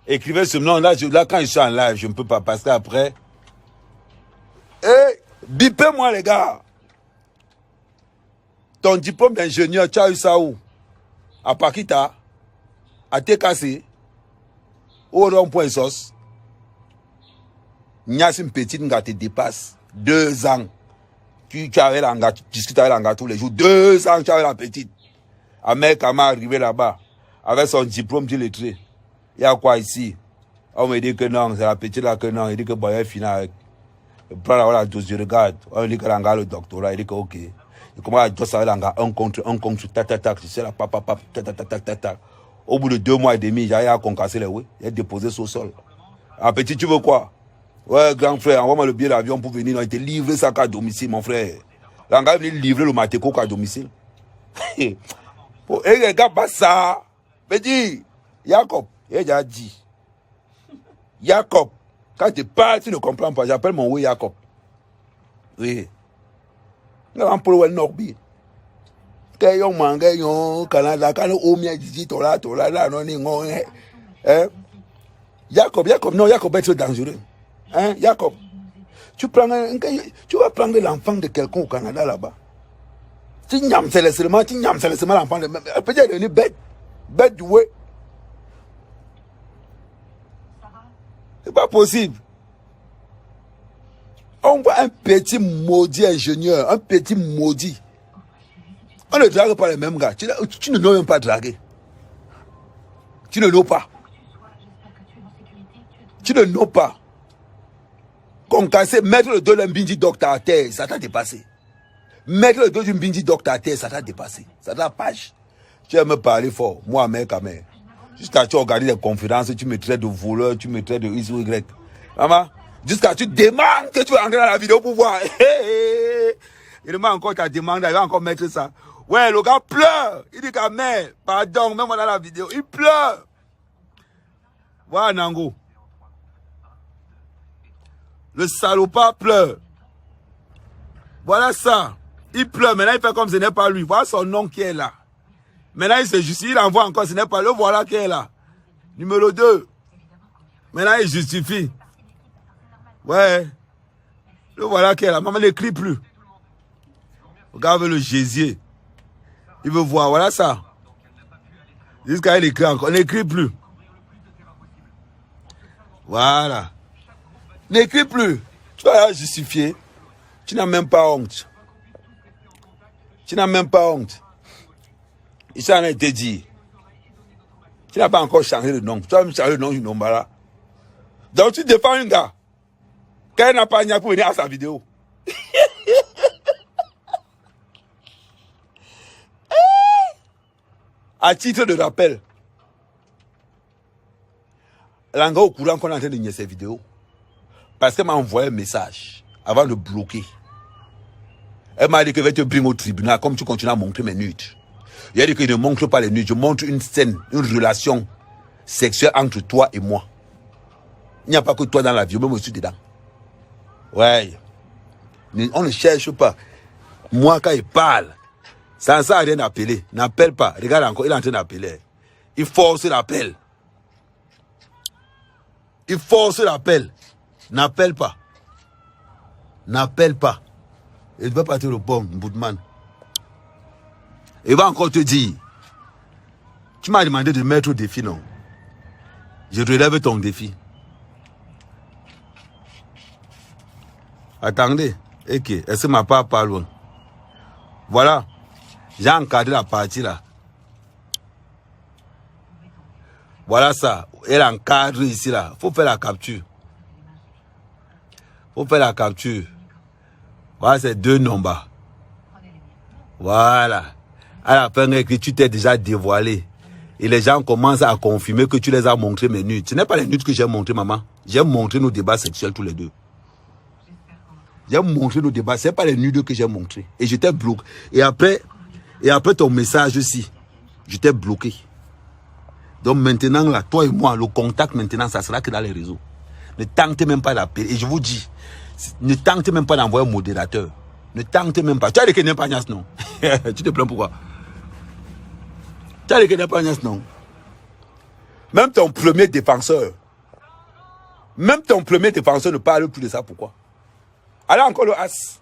Écrivez ce nom. Là, quand je suis en live, je ne peux pas passer après. Bipez-moi, les gars. Ton diplôme d'ingénieur, tu as eu ça où? À Pakita? À TKC? Au rond-point sauce? Nias une petite nga te dépasse. 2 ans. Tu avais l'anga, tu discutes avec l'anga tous les jours. 2 ans, tu avais la petite. Un mec m'a arrivé là-bas. Avec son diplôme de lettré. Il y a quoi ici? On me dit que non, c'est la petite là que non. Il dit que bon, il est fini avec. Il prend la dose, je regarde. On dit que l'anga le doctorat. Il dit que ok. Il commence à dire ça l'anga un contre, tac, tu sais la papa, tac. Au bout de 2 mois et demi, j'ai à concasser les oui. Il est déposé sur le sol. Ah, petit, tu veux quoi? Ouais, grand frère, envoie-moi le billet d'avion pour venir. Il te livrer ça qu'à domicile, mon frère. L'anga venu livrer le matéco qu'à domicile. Et les gars, pas ça. Mais dis, Jacob, il a déjà dit. Jacob, quand tu parles, tu ne comprends pas. J'appelle mon oui Jacob. Oui. Nous avons pour le Norbi. Quand on mange, on Canada, quand on m'a dit, tola, là, non, non, Jacob, non, Jacob est trop dangereux. Hein, Jacob, tu vas prendre l'enfant de quelqu'un au Canada là-bas. Tu n'aimes seulement l'enfant de... Peut-être devenu bête du ouais. C'est pas possible. On voit un petit maudit ingénieur, un petit maudit. On ne drague pas les mêmes gars. Tu ne dois même pas draguer. Tu ne dois pas. Tu ne dois pas. Concasser, mettre le dos d'un bindi docteur à terre, ça t'a dépassé. Mettre le dos d'un bindi docteur à terre, ça t'a dépassé. Ça t'a page. Tu aimes me parler fort. Moi, mec, quand même. Jusqu'à tu organises des conférences, tu me traites de voleur, tu me traites de X ou Y. Maman, jusqu'à tu demandes que tu vas entrer dans la vidéo pour voir. Il demande encore ta demande, il va encore mettre ça. Ouais, le gars pleure. Il dit qu'à mère, pardon, même dans la vidéo, il pleure. Voilà, Nango. Le salopard pleure. Voilà ça. Il pleure. Maintenant, il fait comme ce n'est pas lui. Voilà son nom qui est là. Maintenant, il se justifie. Il envoie encore. Ce n'est pas le voilà qui est là. Numéro 2. Maintenant, il justifie. Ouais. Le voilà qui est là. Maman n'écrit plus. Regarde le gésier. Il veut voir. Voilà ça. Jusqu'à il écrit encore. N'écrit plus. Voilà. N'écris plus. Tu vas justifier. Tu n'as même pas honte. Tu n'as même pas honte. Il s'en a été dit. Tu n'as pas encore changé de nom. Tu vas me changer le nom du Nombara. Donc tu défends un gars. Quand il n'a pas gagné pour venir à sa vidéo. À titre de rappel. L'anga au courant qu'on est en train de nier ces vidéos. Parce qu'elle m'a envoyé un message avant de bloquer. Elle m'a dit que je vais te bringer au tribunal comme tu continues à montrer mes nudes. Il a dit que je ne montre pas les nudes, je montre une scène, une relation sexuelle entre toi et moi. Il n'y a pas que toi dans la vie, même moi je suis dedans. Ouais. On ne cherche pas. Moi quand il parle, ça ne sert à rien d'appeler. N'appelle pas. Regarde encore, il est en train d'appeler. Il force l'appel. Il force l'appel. N'appelle pas. N'appelle pas. Il va partir au pont, Boudman. Il va encore te dire. Tu m'as demandé de mettre au défi, non? Je relève ton défi. Attendez. Ok. Est-ce que ma part pas loin? Voilà. J'ai encadré la partie là. Voilà ça. Elle encadre ici là. Il faut faire la capture. Faut faire la capture. Voilà, c'est 2 nombres. Voilà. À la fin, tu t'es déjà dévoilé. Et les gens commencent à confirmer que tu les as montré mes nudes. Ce n'est pas les nudes que j'ai montré, maman. J'ai montré nos débats sexuels tous les deux. J'ai montré nos débats. Ce n'est pas les nudes que j'ai montré. Et j'étais bloqué. Et après ton message aussi, j'étais bloqué. Donc maintenant, là, toi et moi, le contact maintenant, ça sera que dans les réseaux. Ne tentez même pas d'appeler. Et je vous dis, ne tentez même pas d'envoyer un modérateur. Ne tentez même pas. Tu as dit que n'est pas Nias, non? Tu te plains pourquoi? Tu as dit que n'est pas Nias, non? Même ton premier défenseur ne parle plus de ça. Pourquoi? Allez encore le as.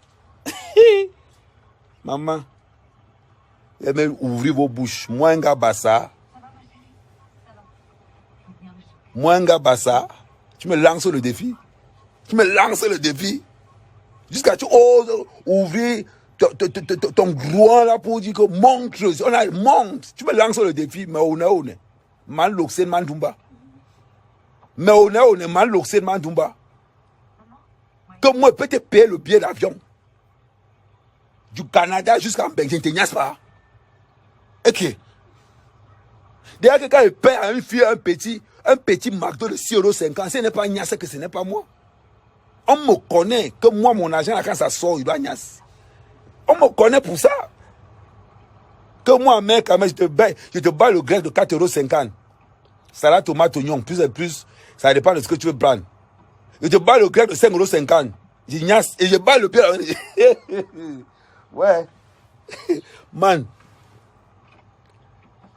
Maman, ouvrez vos bouches. Mouanga Bassa. Mouanga Bassa. Tu me lances le défi. Jusqu'à tu oses ouvrir ton groin là pour dire que monte. Tu me lances le défi. Mais on est. Man l'oxène mandumba. Mais on est man l'oxène mandumba. Que moi, je peux te payer le billet d'avion. Du Canada jusqu'en Belgique, tu n'as pas. Ok. D'ailleurs, que quand je paye à une fille un petit McDo de 6,50 €, ce n'est pas Nias, que ce n'est pas moi. On me connaît que moi, mon argent, quand ça sort, il doit Nias. On me connaît pour ça. Que moi, mec, je te bats le grec de 4,50 €. Salade, tomate, oignon, plus et plus, ça dépend de ce que tu veux prendre. Je te bats le grec de 5,50 €. Je Nias et je bats le pied. Ouais. Man.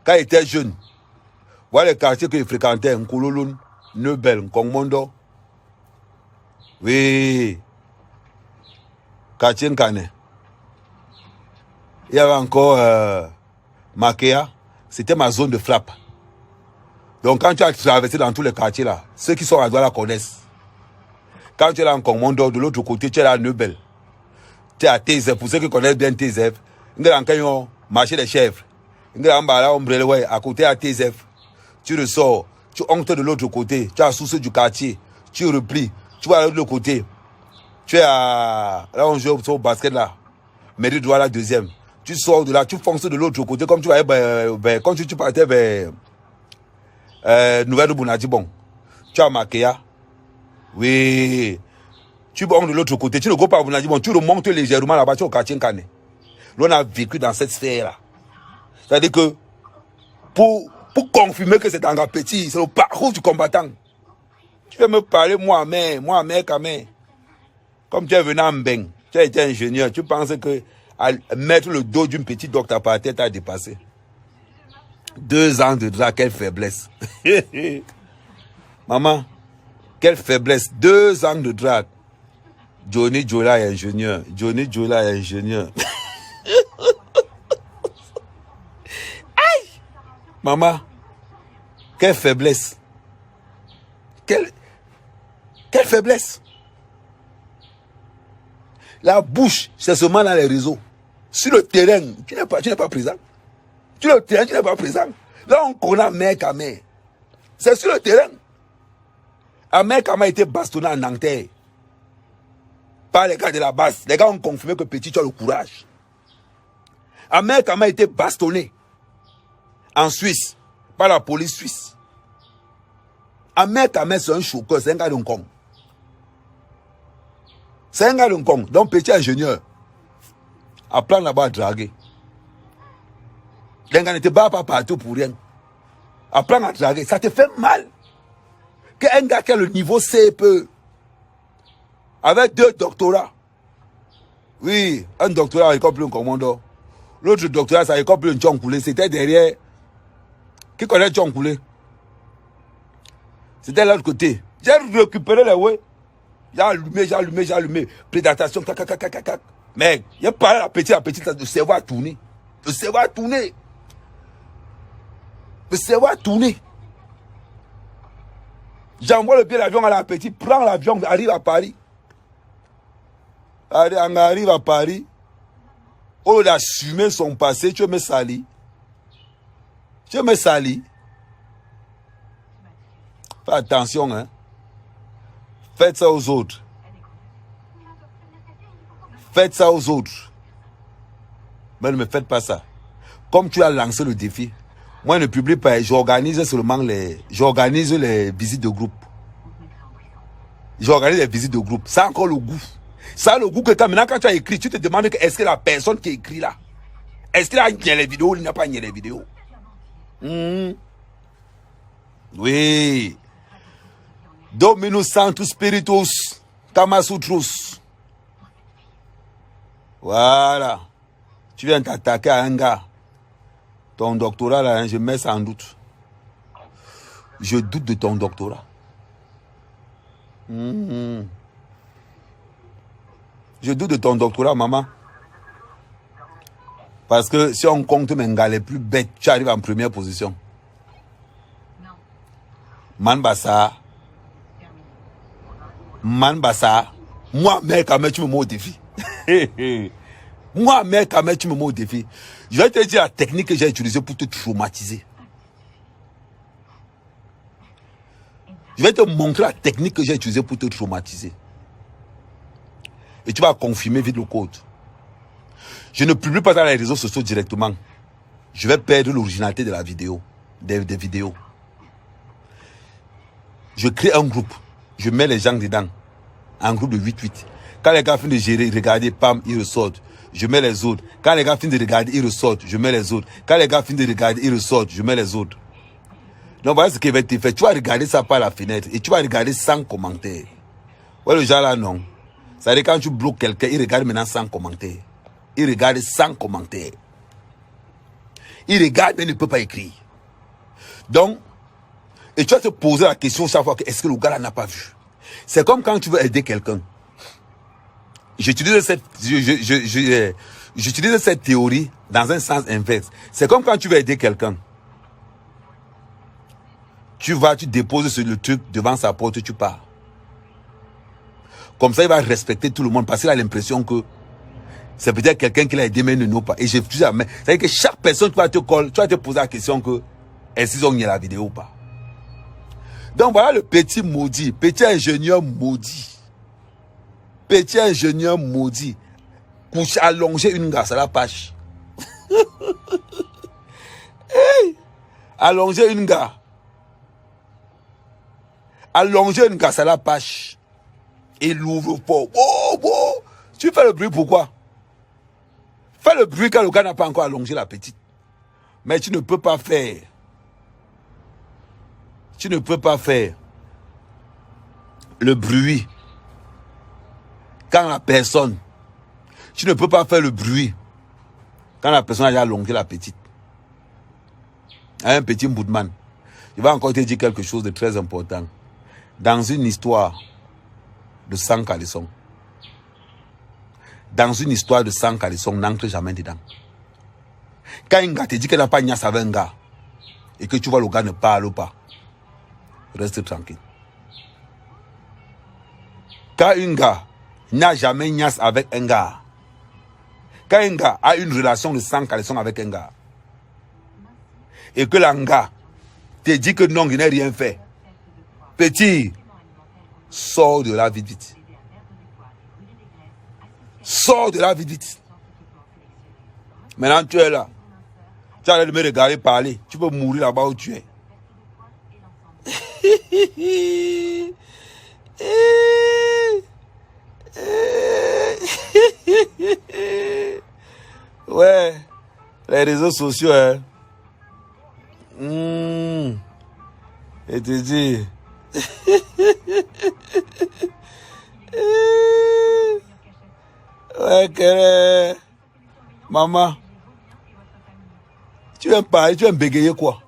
Quand j'étais jeune, voilà les quartiers que je fréquentais, Nkololun, Neubel, Nkongmondo. Oui. Quartier Nkane. Il y avait encore Makea. C'était ma zone de frappe. Donc quand tu as traversé dans tous les quartiers là, ceux qui sont à Douala connaissent. Quand tu es là en Nkongmondo, de l'autre côté, tu es là à Neubel. Tu es à TZF. Pour ceux qui connaissent bien TZF, il y a un marché des chèvres. Il y a un à côté à TZF. Tu ressors, tu entres de l'autre côté, tu as sous du quartier, tu replies, tu vas à l'autre côté. Tu es à... Là, on joue au basket là. Mairie de Douala, deuxième. Tu sors de là, tu fonces de l'autre côté, comme tu vas quand tu partais vers Nouvelle de Bounadjibon. Tu as Makea. Oui. Tu vas de l'autre côté, tu ne go pas à Bounadjibon, tu remontes légèrement là-bas, tu es au quartier Nkane. Là, on a vécu dans cette sphère-là. C'est-à-dire que pour confirmer que c'est un gars petit, c'est le parcours du combattant. Tu veux me parler, moi, Kamé. Comme tu es venu en Mbeng, tu as été ingénieur, tu penses que à mettre le dos d'une petite docteur par terre t'a dépassé. 2 ans de drap, quelle faiblesse. Maman, quelle faiblesse. 2 ans de drap. Johnny Jola est ingénieur. Aïe! Maman, quelle faiblesse. Quelle faiblesse. La bouche, c'est seulement dans les réseaux. Sur le terrain, tu n'es pas présent. Sur le terrain, tu n'es pas présent. Là, on connaît Mère Kamé. C'est sur le terrain. Mère Kamé a été bastonné en Nanterre. Par les gars de la base. Les gars ont confirmé que petit, tu as le courage. Mère Kamé a été bastonné en Suisse par la police suisse. Mère Kamé, c'est un choqueur, c'est un gars de Hong Kong. C'est un gars de Hong Kong, donc petit ingénieur. Apprendre là-bas à draguer. Les gars ne te battent pas partout pour rien. Apprendre à draguer, ça te fait mal. Qu'un gars qui a le niveau CPE, avec 2 doctorats. Oui, un doctorat à l'école plus un commando. L'autre doctorat, ça l'école plus un Tchonkoulé. C'était derrière. Qui connaît Tchonkoulé? C'était l'autre côté. J'ai récupéré les ouais. J'ai allumé. Prédatation, cac. Mec, il y a pas la petite, le cerveau a tourné. Le cerveau a tourné. J'envoie le billet d'avion à la petite, prends l'avion, arrive à Paris. Arrive à Paris. Au lieu d'assumer son passé, tu me salis. Fais attention, hein. Faites ça aux autres. Faites ça aux autres. Mais ne me faites pas ça. Comme tu as lancé le défi, moi je ne publie pas, j'organise seulement les visites de groupe. J'organise les visites de groupe. Ça a encore le goût. Ça a le goût que maintenant quand tu as écrit, tu te demandes que est-ce que la personne qui écrit là, est-ce qu'il a nié les vidéos ou il n'a pas nié les vidéos? Oui. Dominus Sanctus Spiritus Kamasutrus. Voilà. Tu viens t'attaquer à un gars. Ton doctorat là, hein, je mets ça en doute. Je doute de ton doctorat. Je doute de ton doctorat, maman. Parce que si on compte mes gars les plus bêtes, tu arrives en première position. Manbassa. Moi, mec, quand même, tu me mets au défi. Moi, mec, quand même, tu me mets au défi. Je vais te dire la technique que j'ai utilisée pour te traumatiser. Je vais te montrer la technique que j'ai utilisée pour te traumatiser. Et tu vas confirmer vite le code. Je ne publie pas dans les réseaux sociaux directement. Je vais perdre l'originalité de la vidéo, des vidéos. Je crée un groupe. Je mets les gens dedans. Un groupe de 8-8. Quand les gars finissent de gérer, regarder, pam, ils ressortent. Je mets les autres. Quand les gars finissent de regarder, ils ressortent. Je mets les autres. Quand les gars finissent de regarder, ils ressortent. Je mets les autres. Donc voilà ce qui va te faire. Tu vas regarder ça par la fenêtre et tu vas regarder sans commentaire. Ouais, le genre là, non. Ça veut dire quand tu bloques quelqu'un, il regarde maintenant sans commentaire. Il regarde sans commentaire. Il regarde mais il ne peut pas écrire. Donc, et tu vas te poser la question chaque fois que est-ce que le gars là n'a pas vu. C'est comme quand tu veux aider quelqu'un. J'utilise cette théorie dans un sens inverse. C'est comme quand tu veux aider quelqu'un. Tu déposes sur le truc devant sa porte et tu pars. Comme ça, il va respecter tout le monde parce qu'il a l'impression que c'est peut-être quelqu'un qui l'a aidé mais il ne nous pas. Et j'ai plus jamais. C'est-à-dire que chaque personne qui va te coller, tu vas te poser la question que est-ce qu'ils ont nié la vidéo ou pas. Donc voilà le petit maudit, petit ingénieur maudit. Petit ingénieur maudit. Couche allonger une gasse à la page. Hey, allonger une gars. Allonger une gasse à la page. Il l'ouvre pas. Oh, oh. Tu fais le bruit pourquoi? Fais le bruit quand le gars n'a pas encore allongé la petite. Mais tu ne peux pas faire. Tu ne peux pas faire le bruit quand la personne. Tu ne peux pas faire le bruit quand la personne a déjà allongé la petite. Un petit boudman. Je vais encore te dire quelque chose de très important. Dans une histoire de 100 calissons. Dans une histoire de 100 calissons, n'entre jamais dedans. Quand un gars te dit qu'elle n'a pas niasse avec un gars et que tu vois le gars ne parle pas, reste tranquille. Quand un gars n'a jamais niasse avec un gars, quand un gars a une relation de 100 calissons avec un gars et que l'anga te dit que non, il n'a rien fait, petit, sors de là vite vite. Sors de là vite vite. Maintenant tu es là. Tu as l'air de me regarder parler. Tu peux mourir là-bas où tu es. Ouais. Les réseaux sociaux, hein. Et te dis. Ouais, que maman, tu aimes parler, tu aimes bégayer quoi?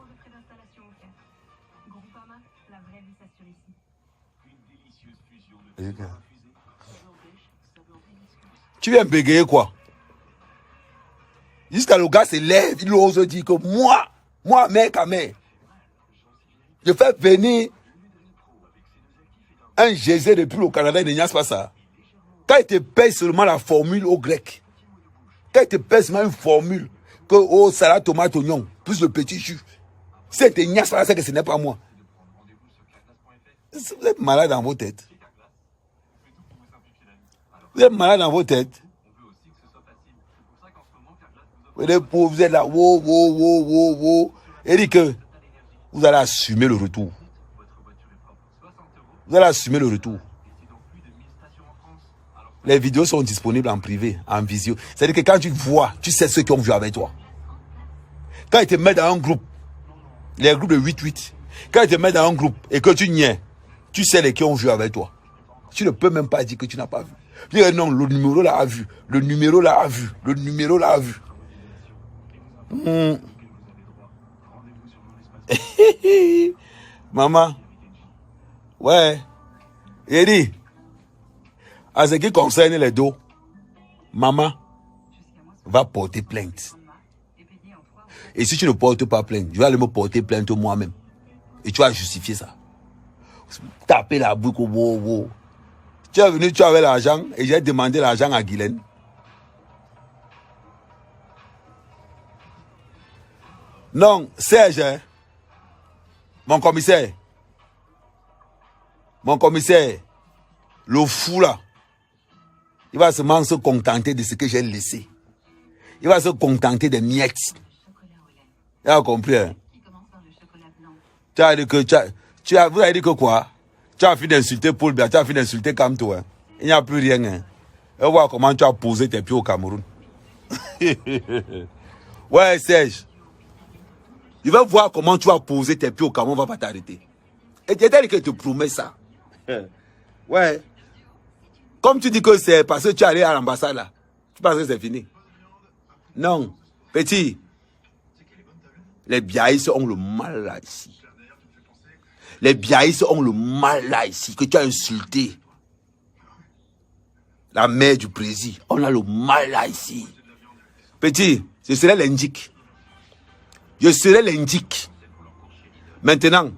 Tu viens bégayer quoi? Jusqu'à le gars se lève, il ose dire que moi, mec à mec, je fais venir un Jésus depuis le Canada, il n'y a pas ça. Quand il te paye seulement la formule au grec, quand il te paye seulement une formule, que oh, salade, tomate, oignon, plus le petit jus, c'est te niasse pas, c'est que ce n'est pas moi. Vous êtes malade dans vos têtes. Vous êtes malade dans vos têtes. Les pauvres, vous êtes là, wow. Et dit que vous allez assumer le retour. Vous allez assumer le retour. Les vidéos sont disponibles en privé, en visio. C'est-à-dire que quand tu vois, tu sais ceux qui ont vu avec toi. Quand ils te mettent dans un groupe, les groupes de 8-8, quand ils te mettent dans un groupe et que tu niais, tu sais les qui ont vu avec toi. Tu ne peux même pas dire que tu n'as pas vu. Tu dis non, le numéro là a vu. Le numéro là a vu. Le numéro là a vu. Maman. Ouais. Il dit. À ce qui concerne les dos, maman va porter plainte. Et si tu ne portes pas plainte, je vais aller me porter plainte moi-même. Et tu vas justifier ça. Taper la boucle au wow. Tu es venu, tu avais l'argent et j'ai demandé l'argent à Guylaine. Non, Serge, mon commissaire, le fou là, il va seulement se contenter de ce que j'ai laissé. Il va se contenter des miettes. Tu as compris, hein? Tu as dit que, vous avez dit que quoi? Tu as fini d'insulter Paul Biya, tu as fini d'insulter Kamto. Hein? Il n'y a plus rien. Hein? Et voir comment tu as posé tes pieds au Cameroun. Ouais, Serge. Il va voir comment tu as posé tes pieds au Cameroun, on ne va pas t'arrêter. Et tu as dit que tu promets ça. Ouais. Comme tu dis que c'est parce que tu es allé à l'ambassade là. Tu penses que c'est fini? Non. Petit. Les biaïs ont le mal là ici. Les biaïs ont le mal là ici. Que tu as insulté la mère du président. On a le mal là ici. Petit, je serai l'indique. Je serai l'indique. Maintenant.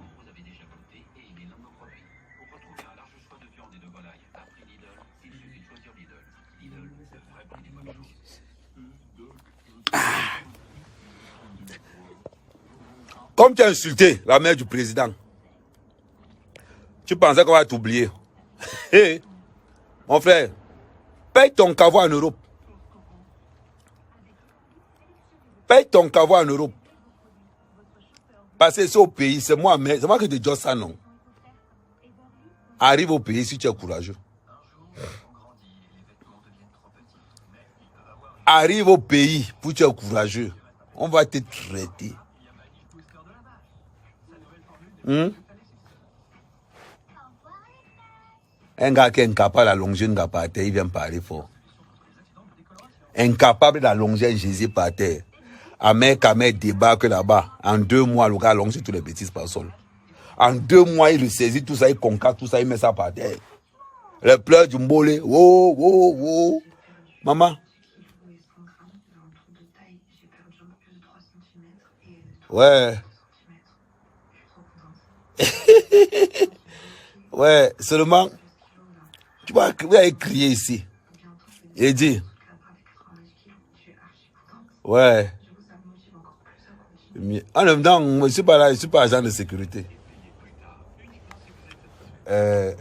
Comme tu as insulté la mère du président, tu pensais qu'on va t'oublier. Hey, mon frère, paye ton caveau en Europe. Paye ton caveau en Europe. Parce que c'est au pays, c'est moi qui te dis ça, non. Arrive au pays si tu es courageux. Arrive au pays pour tu es courageux. On va te traiter. Un gars qui est incapable d'allonger un gars par terre, il vient parler fort. Incapable d'allonger un Jésus par terre. Ahmed Kamer débarque là-bas. En 2 mois, le gars allonge toutes les bêtises par sol. En 2 mois, il saisit tout ça, il concave tout ça, il met ça par terre. Les pleurs du mbolé. Oh. Maman. Ouais. Ouais, seulement, tu vas crier ici. Et dire. Ouais. En même temps, je ne suis pas là, je ne suis pas agent de sécurité.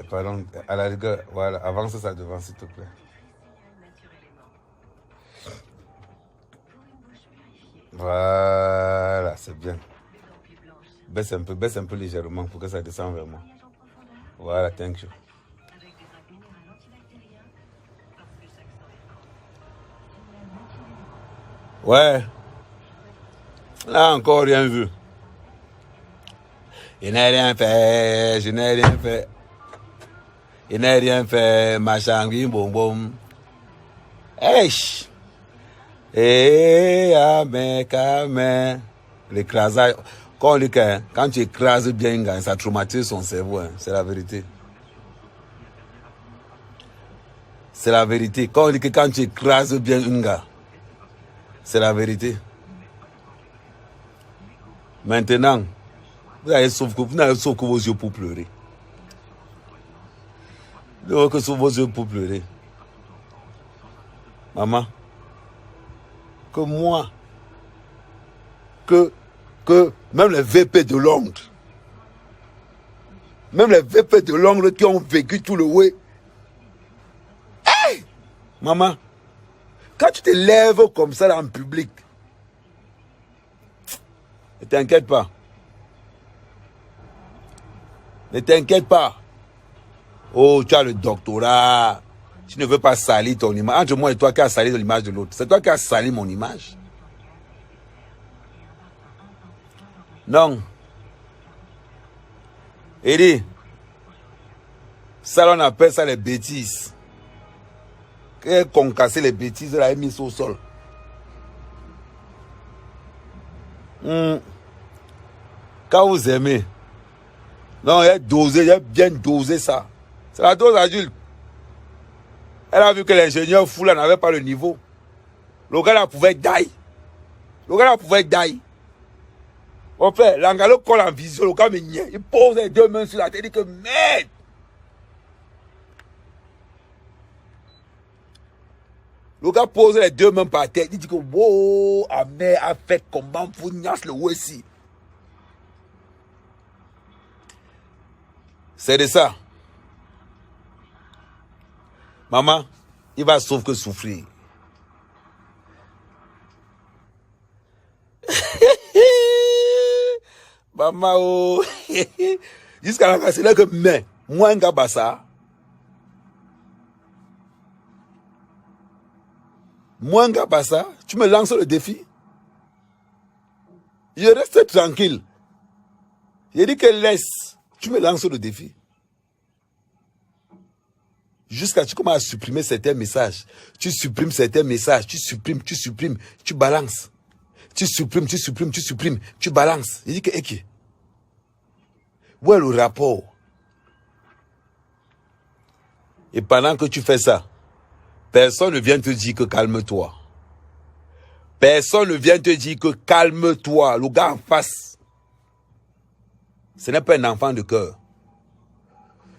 Pardon, à la rigueur, voilà, avance ça devant, s'il te plaît. Voilà, c'est bien. Baisse un peu légèrement pour que ça descende vers moi. Voilà, thank you. Ouais. Là encore rien vu. Je n'ai rien fait. Machin, bom. Amen. L'écrasage. Quand tu écrases bien, ça traumatise son cerveau. Hein. C'est la vérité. C'est la vérité. Quand tu écrases bien un gars, c'est la vérité. Maintenant, vous n'avez sauf que vos yeux pour pleurer. Vous n'avez que sauf vos yeux pour pleurer. Maman, que moi, que même les VP de Londres, qui ont vécu tout le way. Hey! Maman, quand tu te lèves comme ça en public, Ne t'inquiète pas. Ne t'inquiète pas. Oh, tu as le doctorat. Tu ne veux pas salir ton image. Entre moi et toi qui as sali l'image de l'autre. C'est toi qui as sali mon image. Non. Eddie, ça on appelle ça les bêtises. Concasser les bêtises, elle a mis au sol. Quand vous aimez, non, il a dosé, il a bien dosé ça. C'est la dose adulte. Elle a vu que l'ingénieur fou là n'avait pas le niveau. Le gars là pouvait die. Le gars là pouvait die. Mon frère, l'angalo colle en vision, le gars me niait. Il pose les deux mains sur la tête, il dit que merde. Le gars pose les deux mains par terre, il dit que wow, Amé a fait comment pour niasse le Wessi. C'est de ça. Maman, il va sauf que souffrir. Maman, oh. Jusqu'à la fin, c'est là que, mais, moi, un gars, bah ça. Moi, un gars, bah ça. Tu me lances le défi. Je reste tranquille. J'ai dit que laisse. Tu me lances le défi. Jusqu'à ce que tu commences à supprimer certains messages. Tu supprimes certains messages. Tu supprimes. Tu balances. Tu supprimes. Tu balances. Il dit que, ok. Où est le rapport? Et pendant que tu fais ça, personne ne vient te dire que calme-toi. Personne ne vient te dire que calme-toi. Le gars en face, ce n'est pas un enfant de cœur.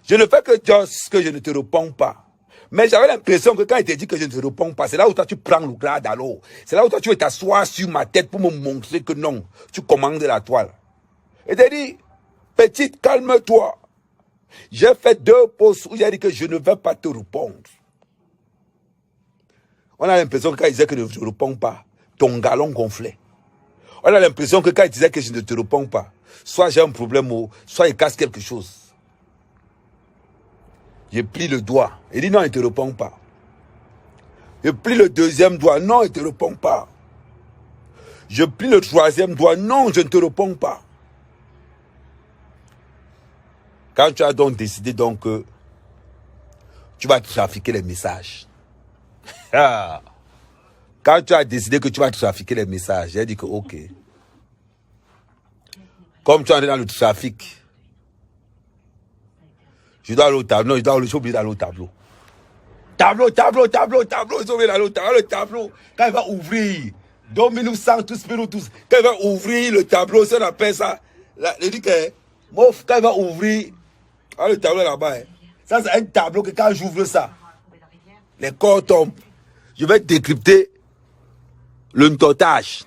Je ne fais que dire que je ne te réponds pas. Mais j'avais l'impression que quand il te dit que je ne te réponds pas, c'est là où toi tu prends le grade alors. C'est là où toi tu veux t'asseoir sur ma tête pour me montrer que non, tu commandes la toile. Et tu dis, petite, calme-toi. J'ai fait 2 pauses où j'ai dit que je ne vais pas te répondre. On a l'impression que quand il disait que je ne te réponds pas, ton galon gonflait. On a l'impression que quand il disait que je ne te réponds pas, soit j'ai un problème ou soit il casse quelque chose. J'ai pris le doigt. Il dit non, il ne te répond pas. Je plie le 2e doigt. Non, il ne te répond pas. Je plie le 3e doigt. Non, je ne te réponds pas. Quand tu as donc décidé donc que tu vas trafiquer les messages. Quand tu as décidé que tu vas trafiquer les messages, j'ai dit que ok. Comme tu es dans le trafic, je dois aller au tableau. Non, je suis obligé d'aller au tableau. Tableau. Je suis obligé d'aller au tableau. Le tableau, quand il va ouvrir, Dominus Sanctus Spiritus, quand il va ouvrir le tableau, ça on appelle ça. Il dit que, quand il va ouvrir, le tableau là-bas, ça c'est un tableau que quand j'ouvre ça, les corps tombent. Je vais décrypter le ntotage.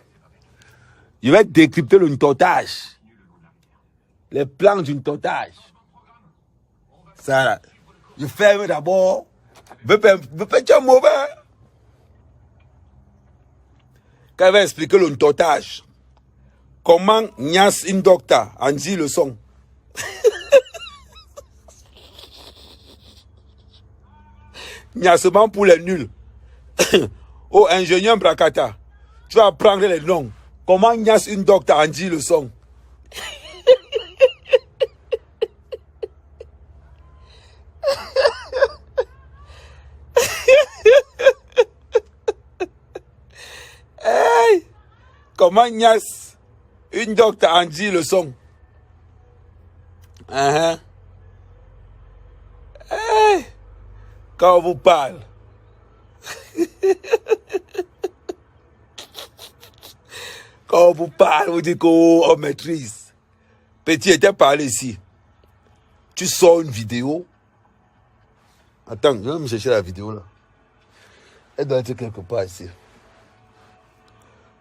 Je vais décrypter le ntotage. Les plans du ntotage. Ça là. Je ferme d'abord. Je fais un mauvais. Quand il va expliquer le ntotage, comment Nias Indocta en dit le son. Niasement pour les nuls. Oh, ingénieur Brakata, tu vas prendre les noms. Comment Nias Indocta en dit le son. Hey, comment Nias Indocta en dit le son. Hey, quand on vous parle. Quand on vous parle, vous dites qu'on maîtrise. Petit était parlé ici. Tu sors une vidéo. Attends, je vais me chercher la vidéo là. Elle doit être quelque part ici.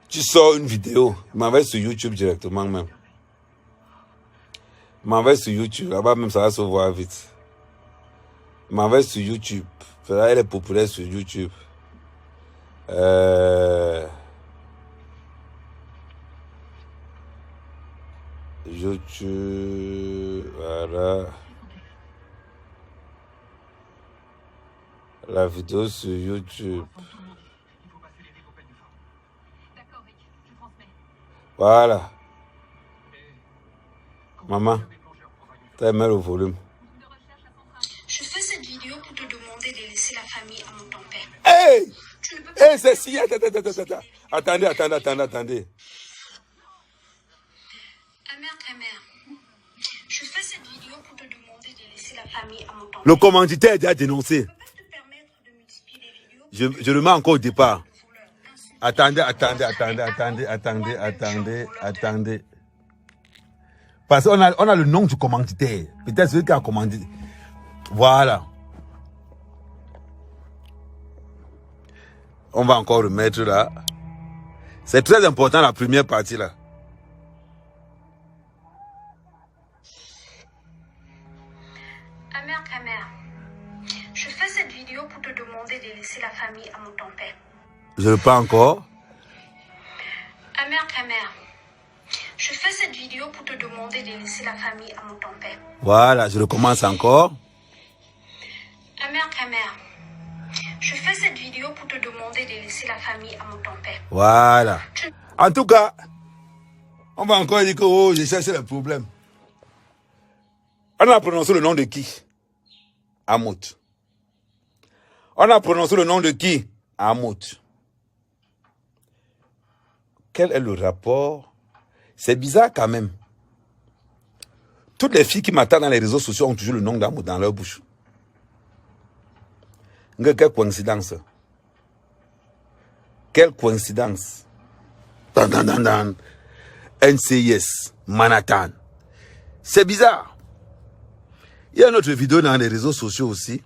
Tu sors une vidéo. Je m'en vais sur YouTube directement même. Je m'en vais sur YouTube. Là-bas même ça va se voir vite. Je m'en vais sur YouTube. Elle est populaire sur YouTube. YouTube, voilà. La vidéo sur YouTube. Voilà. Maman, t'as mal au volume. Je fais cette vidéo pour te demander de laisser la famille à mon ton-père. Hey! Hey, c'est si. Attendez. Mère, je fais cette vidéo pour te demander de laisser la famille à mon ton-père. Le commanditaire a déjà dénoncé. Je ne peux pas te permettre de multiplier les vidéos. Je le mets encore au départ. Attendez. Parce qu'on a le nom du commanditaire. Peut-être celui qui a commandé. Voilà. On va encore remettre là. C'est très important la première partie là. Mère, je fais cette vidéo pour te demander de laisser la famille à mon ton-père. Je le pas encore. Mère, je fais cette vidéo pour te demander de laisser la famille à mon ton-père. Voilà, je recommence encore. Mère, je fais cette vidéo pour te demander de laisser la famille à mon ton-père. Voilà. En tout cas, on va encore dire que oh, j'ai cherché le problème. On a prononcé le nom de qui? Amout. On a prononcé le nom de qui? Amout. Quel est le rapport? C'est bizarre quand même. Toutes les filles qui m'attendent dans les réseaux sociaux ont toujours le nom d'Amout dans leur bouche. Quelle coïncidence. Quelle coïncidence. NCIS, Manhattan. C'est bizarre. Il y a une autre vidéo dans les réseaux sociaux aussi.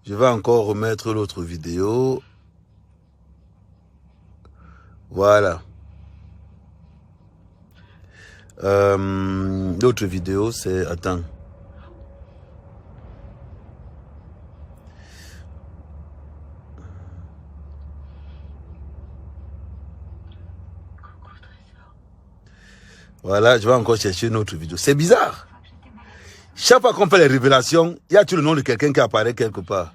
Je vais encore remettre l'autre vidéo. Voilà. L'autre vidéo, c'est... Attends. Voilà, je vais encore chercher une autre vidéo. C'est bizarre. Chaque fois qu'on fait les révélations, il y a tout le nom de quelqu'un qui apparaît quelque part.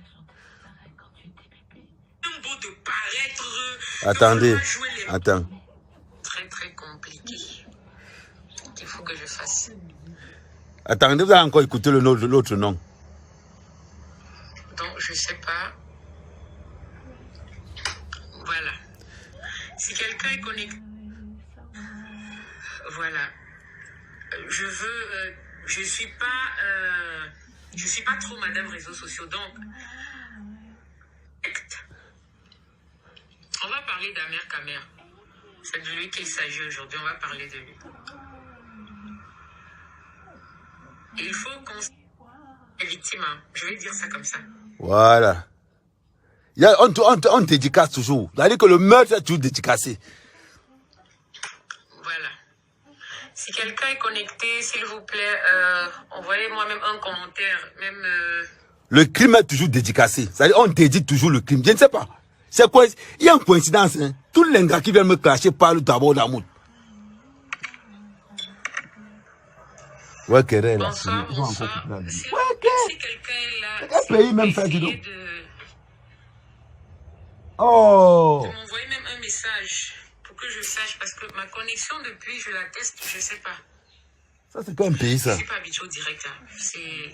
Attendez, attends. Très compliqué. Il faut que je fasse. Attendez, vous allez encore écouter l'autre nom. Donc, je sais pas. Voilà. Si quelqu'un est connecté. Voilà. Je suis pas trop madame réseaux sociaux, donc on va parler d'Amer Kamer. C'est de lui qu'il s'agit aujourd'hui, on va parler de lui. Il faut qu'on soit victime, hein. Je vais dire ça comme ça. Voilà. On dédicace toujours. C'est-à-dire que le meurtre est toujours dédicacé. Voilà. Si quelqu'un est connecté, s'il vous plaît, envoyez-moi même un commentaire. Même, Le crime est toujours dédicacé. C'est-à-dire on dédie toujours le crime. Je ne sais pas. C'est quoi? Il y a une coïncidence. Hein? Tous les gars qui viennent me clasher parlent d'abord d'amour. Ouais, querelle. Bonsoir. Si quelqu'un est là, Quel pays même ça, dis donc? de Oh! m'envoyer même un message pour que je sache, parce que ma connexion depuis, je la teste, je sais pas. Ça, c'est pas un pays, ça. Je suis pas habitué au direct, hein. C'est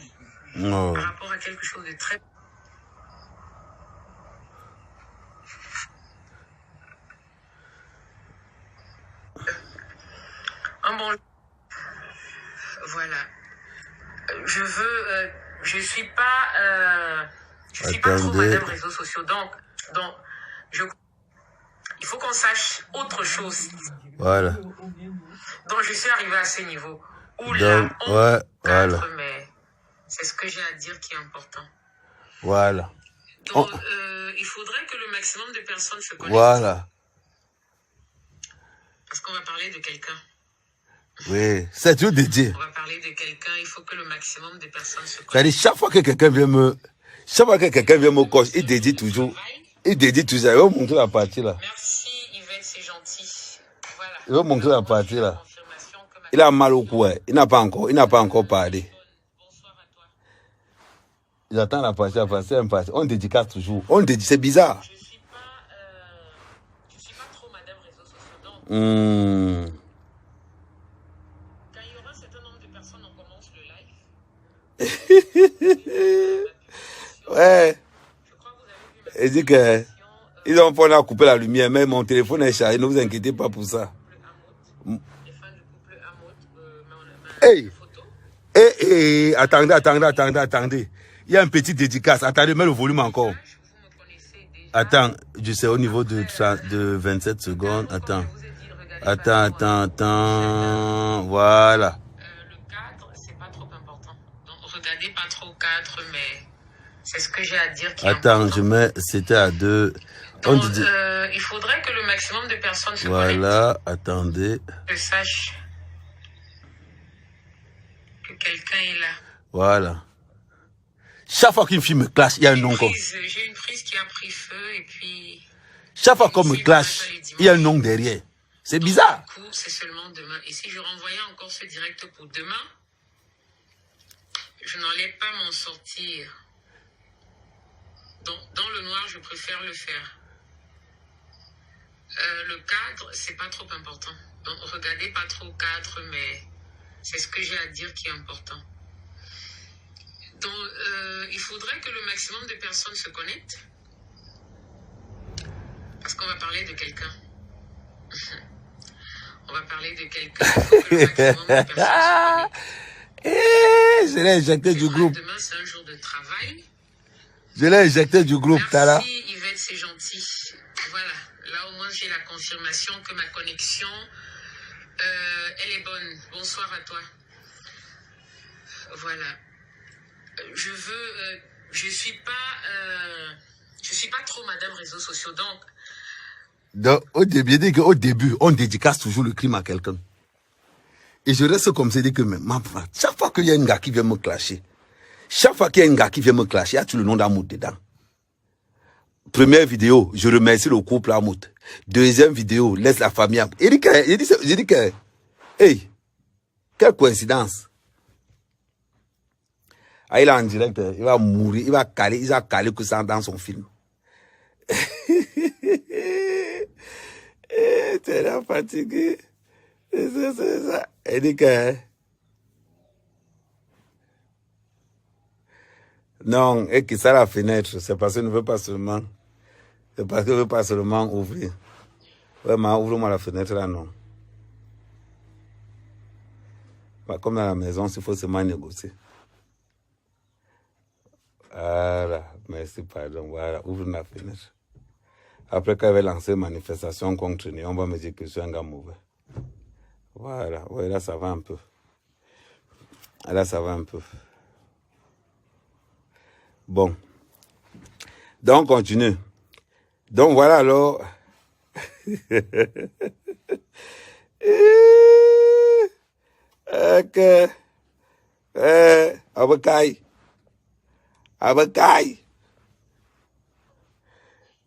Oh. par rapport à quelque chose de très... bon... Voilà. Je suis pas trop madame réseaux sociaux, donc il faut qu'on sache autre chose. Voilà. Donc je suis arrivé à ce niveau où là, voilà. Mais c'est ce que j'ai à dire qui est important. Voilà. Donc il faudrait que le maximum de personnes se connectent. Voilà. Parce qu'on va parler de quelqu'un. Oui, c'est tout dédié. On va parler de quelqu'un, il faut que le maximum de personnes se connectent. C'est-à-dire, chaque fois que quelqu'un vient me coche, il dédie toujours. Il va montrer la partie là. Merci Yvette, c'est gentil. Voilà. Je vais montrer la partie là. Confirmation que ma Il a mal au cou, ouais. Il n'a pas encore parlé. bonsoir à toi. J'attends la partie à passer, on dédicace toujours. C'est bizarre. Je suis pas trop madame réseaux sociaux. Donc, quand il y aura un certain nombre de personnes, on commence le live. Ouais. Je crois que vous avez vu ma Il dit que ils ont pas coupé la lumière, mais mon téléphone est chargé. Ne vous inquiétez pas pour ça. les fans du couple Amout, Hey. photo. Attendez. Il y a un petit dédicace. Attendez, mets le volume encore. Vous me connaissez déjà. Attends, je sais au niveau de 27 secondes. Attends. Voilà. Le cadre, c'est pas trop important. Donc, regardez pas trop le cadre, mais c'est ce que j'ai à dire qui est Attends, c'était à 2. Donc, il faudrait que le maximum de personnes se connectent. Voilà, attendez. Que sache que quelqu'un est là. Voilà. Chaque fois qu'une fille me clash, il y a un nom comme. J'ai une prise qui a pris feu et puis. Chaque fois qu'on me clash, il y a un nom derrière. C'est bizarre. Du coup, c'est seulement demain. Et si je renvoyais encore ce direct pour demain, je n'allais pas m'en sortir. Donc, dans le noir, je préfère le faire. Le cadre, c'est pas trop important. Donc, regardez pas trop le cadre, mais c'est ce que j'ai à dire qui est important. Donc, il faudrait que le maximum de personnes se connectent. Parce qu'on va parler de quelqu'un. On va parler de quelqu'un. Il faut que le maximum de personnes se connectent. Je l'ai éjecté du groupe. Demain, c'est un jour de travail. Je l'ai éjecté du groupe, Tala. Merci Yvette, c'est gentil. Voilà, là au moins j'ai la confirmation que ma connexion, elle est bonne. Bonsoir à toi. Voilà. Je suis pas trop madame réseaux sociaux, donc. Au début, on dédicace toujours le crime à quelqu'un. Et je reste comme c'est dit que chaque fois qu'il y a un gars qui vient me clasher, il y a tout le nom d'Amout dedans. Première vidéo, je remercie le couple Amout. Deuxième vidéo, laisse la famille. Il dit que, hey, quelle coïncidence. Ah, il est en direct, il va mourir, il va caler que ça dans son film. T'es là fatigué. C'est ça. Il dit que... Non, et qui ça la fenêtre, c'est parce qu'il ne veut pas seulement... C'est parce qu'il ne veut pas seulement ouvrir. Vraiment, ouvre-moi la fenêtre là, non. Bah, comme dans la maison, il faut seulement négocier. Voilà, merci, pardon. Voilà, ouvre la fenêtre. Après, quand elle va lancer une manifestation contre nous, on va me dire que je suis un gars mauvais. Voilà, ouais, là, ça va un peu. Là, ça va un peu. Bon. Donc, on continue. Donc, voilà, alors. Ok. Abakai.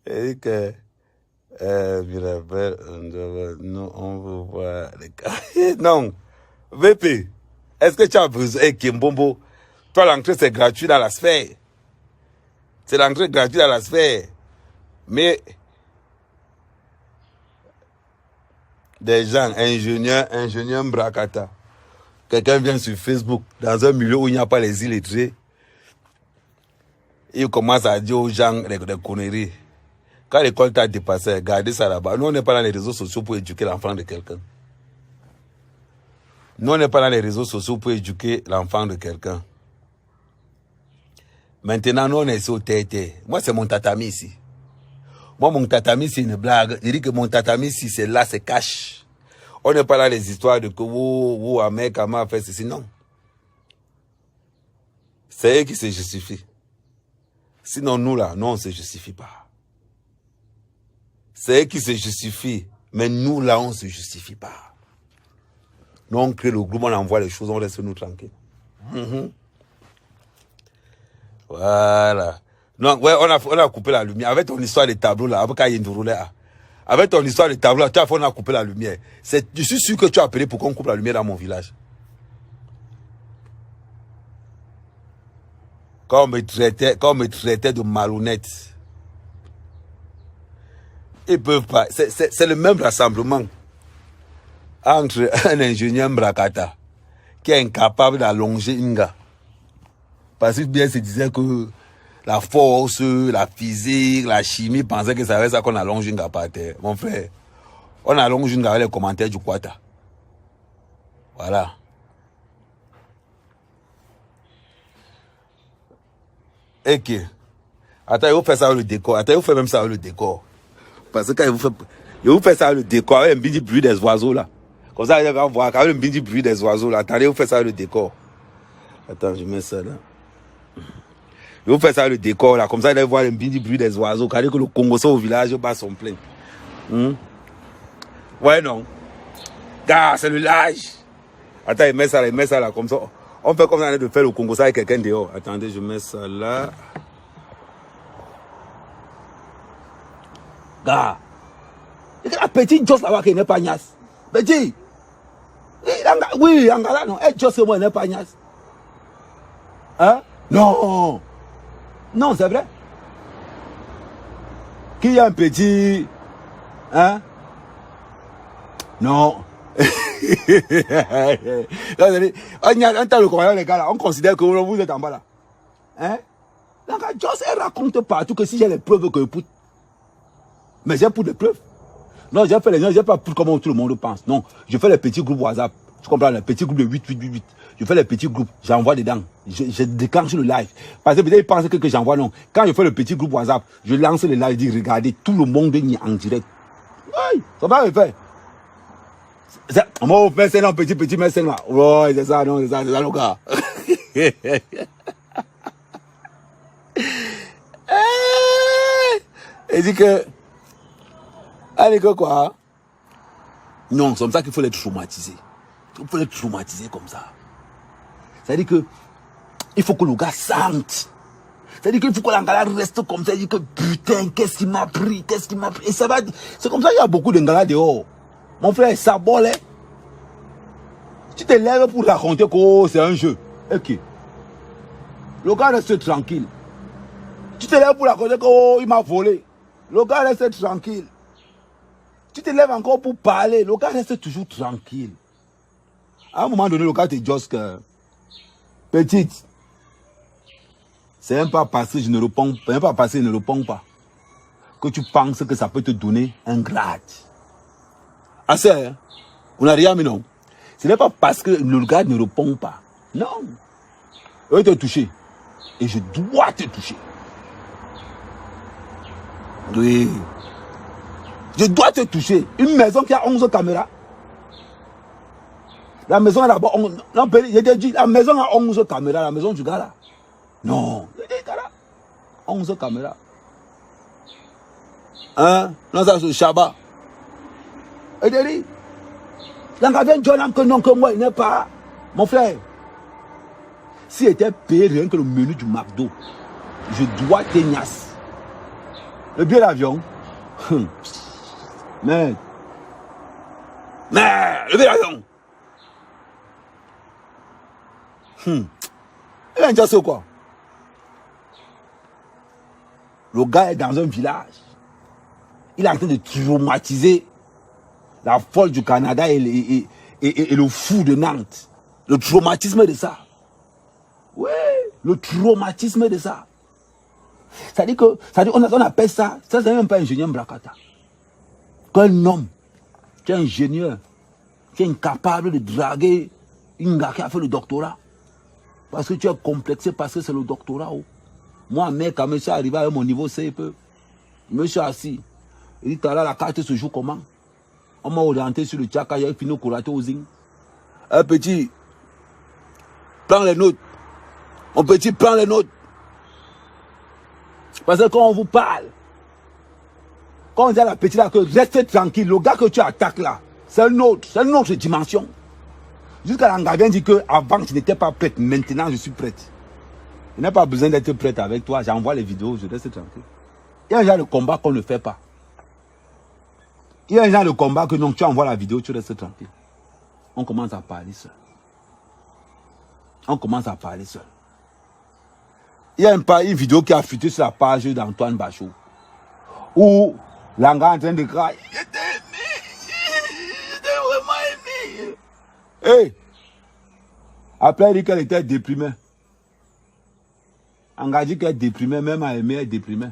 Et que... nous, on veut voir les cas. Non. VP, est-ce que tu as besoin... Hey, Kimbombo, toi, l'entrée, c'est gratuit dans la sphère. C'est l'entrée gratuite dans la sphère. Mais... des gens, ingénieurs bracata. Quelqu'un vient sur Facebook, dans un milieu où il n'y a pas les illettrés. Il commence à dire aux gens des conneries. Quand l'école t'a dépassé, gardez ça là-bas. Nous, on n'est pas dans les réseaux sociaux pour éduquer l'enfant de quelqu'un. Nous, on n'est pas dans les réseaux sociaux pour éduquer l'enfant de quelqu'un. Maintenant, nous, on est ici au terre-terre. Moi, c'est mon tatami ici. Moi, mon tatami, c'est une blague. Je dis que mon tatami ici, c'est là, c'est cash. On n'est pas dans les histoires de que un mec a fait ceci. Non. C'est eux qui se justifient. Sinon, nous, là, non, on ne se justifie pas. C'est eux qui se justifient. Mais nous, là, on ne se justifie pas. Nous, on crée le groupe, on envoie les choses, on laisse nous tranquilles. Voilà. Non, ouais, on a coupé la lumière. Avec ton histoire des tableaux, là, avec Avec ton histoire de tableau, tu as fait, on a coupé la lumière. Je suis sûr que tu as appelé pour qu'on coupe la lumière dans mon village. Quand on me traitait de malhonnête. Ils peuvent pas. C'est le même rassemblement entre un ingénieur Mbrakata qui est incapable d'allonger une gars. Parce que bien se disait que la force, la physique, la chimie pensaient que ça avait ça qu'on allonge une gars par terre. Mon frère, on allonge une gars avec les commentaires du Kwata. Voilà. Et que, attends, il vous fait ça avec le décor. Attends, il vous fait même ça avec le décor. Parce que quand il vous fait ça avec le décor, avec un petit bruit des oiseaux là. Comme ça, il va voir, avec un petit bruit des oiseaux là. Attendez, il vous fait ça avec le décor. Attends, je mets ça là. Il vous fait ça avec le décor là. Comme ça, il va voir un petit bruit des oiseaux. Quand il que le Congo au village, bat son plein. Ouais, non. Gars, c'est le lâche. Attends, il met ça là, comme ça. On fait comme ça de faire le Congo ça avec quelqu'un dehors. Attendez, je mets ça là. Gars. Il y a un petit Joss là-bas qui n'est pas niasse. Petit. Oui, Angala, non. Et Joss, moi, n'est pas niasse. Hein? Non. Non, c'est vrai. Qui y a un petit. Hein? Non. On considère que vous êtes en bas là. Hein? Donc, Joss, elle raconte partout que si j'ai les preuves que pour. Mais j'ai pour des preuves. Non, j'ai fait les gens, j'ai pas pour comment tout le monde pense. Non, je fais les petits groupes WhatsApp. Tu comprends, les petits groupes de 8. Je fais les petits groupes, j'envoie dedans. Je déclenche le live. Parce que peut-être ils pensent que j'envoie, non. Quand je fais le petit groupe WhatsApp, je lance le live, je dis, regardez, tout le monde est en direct. Oui, ça va le faire. Moi, c'est un petit, mais c'est là. Ouais, c'est ça, non, c'est ça, le gars. Il dit que. Allez, quoi? Non, c'est comme ça qu'il faut les traumatiser. Il faut les traumatiser comme ça. C'est-à-dire que il faut que le gars sente. C'est-à-dire qu'il faut que l'Angala reste comme ça. Il dit que putain, qu'est-ce qui m'a pris? Et ça va. C'est comme ça qu'il y a beaucoup d'Angala dehors. Mon frère, ça bole. Tu te lèves pour raconter que oh, c'est un jeu. Ok. Le gars reste tranquille. Tu te lèves pour raconter que oh, il m'a volé. Le gars reste tranquille. Tu te lèves encore pour parler. Le gars reste toujours tranquille. À un moment donné, le gars te dit que petite, c'est même pas parce que je ne réponds pas, même pas parce que je ne réponds pas, que tu penses que ça peut te donner un grade. Ah c'est, hein? On n'a rien mis non. Ce n'est pas parce que le gars ne répond pas. Non. Je vais te toucher. Et je dois te toucher. Oui. Je dois te toucher. Une maison qui a 11 caméras. La maison là-bas, j'ai dit, la maison a 11 caméras, la maison du gars là. Non, j'ai dit, gars là, 11 caméras. Hein? Non, ça c'est Shabbat. Et dit, là, il y a un John que non, que moi, il n'est pas. Mon frère, s'il était payé rien que le menu du McDo, je dois t'ignace. Le billet d'avion. Mais, le billet d'avion. Il a déjà c'est quoi? Le gars est dans un village. Il est en train de traumatiser la folle du Canada et le fou de Nantes. Le traumatisme de ça. Oui, le traumatisme de ça. C'est-à-dire que, on appelle ça, ça c'est même pas ingénieur Mbrakata. Qu'un homme qui est ingénieur, qui est incapable de draguer une gars qui a fait le doctorat. Parce que tu es complexé, parce que c'est le doctorat. Oh. Moi, mec, quand je suis arrivé à mon niveau CEP, je me suis assis. Il dit, la carte se joue comment? On m'a orienté sur le tchaka, j'ai fini au Kouraté au Zing. Un petit, prends les notes. Mon petit, prends les notes. Parce que quand on vous parle, quand on dit à la petite là que reste tranquille, le gars que tu attaques là, c'est une autre dimension. Jusqu'à l'engagement dit que avant tu n'étais pas prête, maintenant je suis prête. Il n'a pas besoin d'être prête avec toi, j'envoie les vidéos, je reste tranquille. Il y a un genre de combat qu'on ne fait pas. Il y a un genre de combat que non, tu envoies la vidéo, tu restes tranquille. On commence à parler seul. On commence à parler seul. Il y a une vidéo qui a fuité sur la page d'Antoine Bachot. Où Langa est en train de crier. Il était vraiment aimé. Hey! Après, il dit qu'elle était déprimée. Anga dit qu'elle est déprimée, même à aimer, elle est déprimée.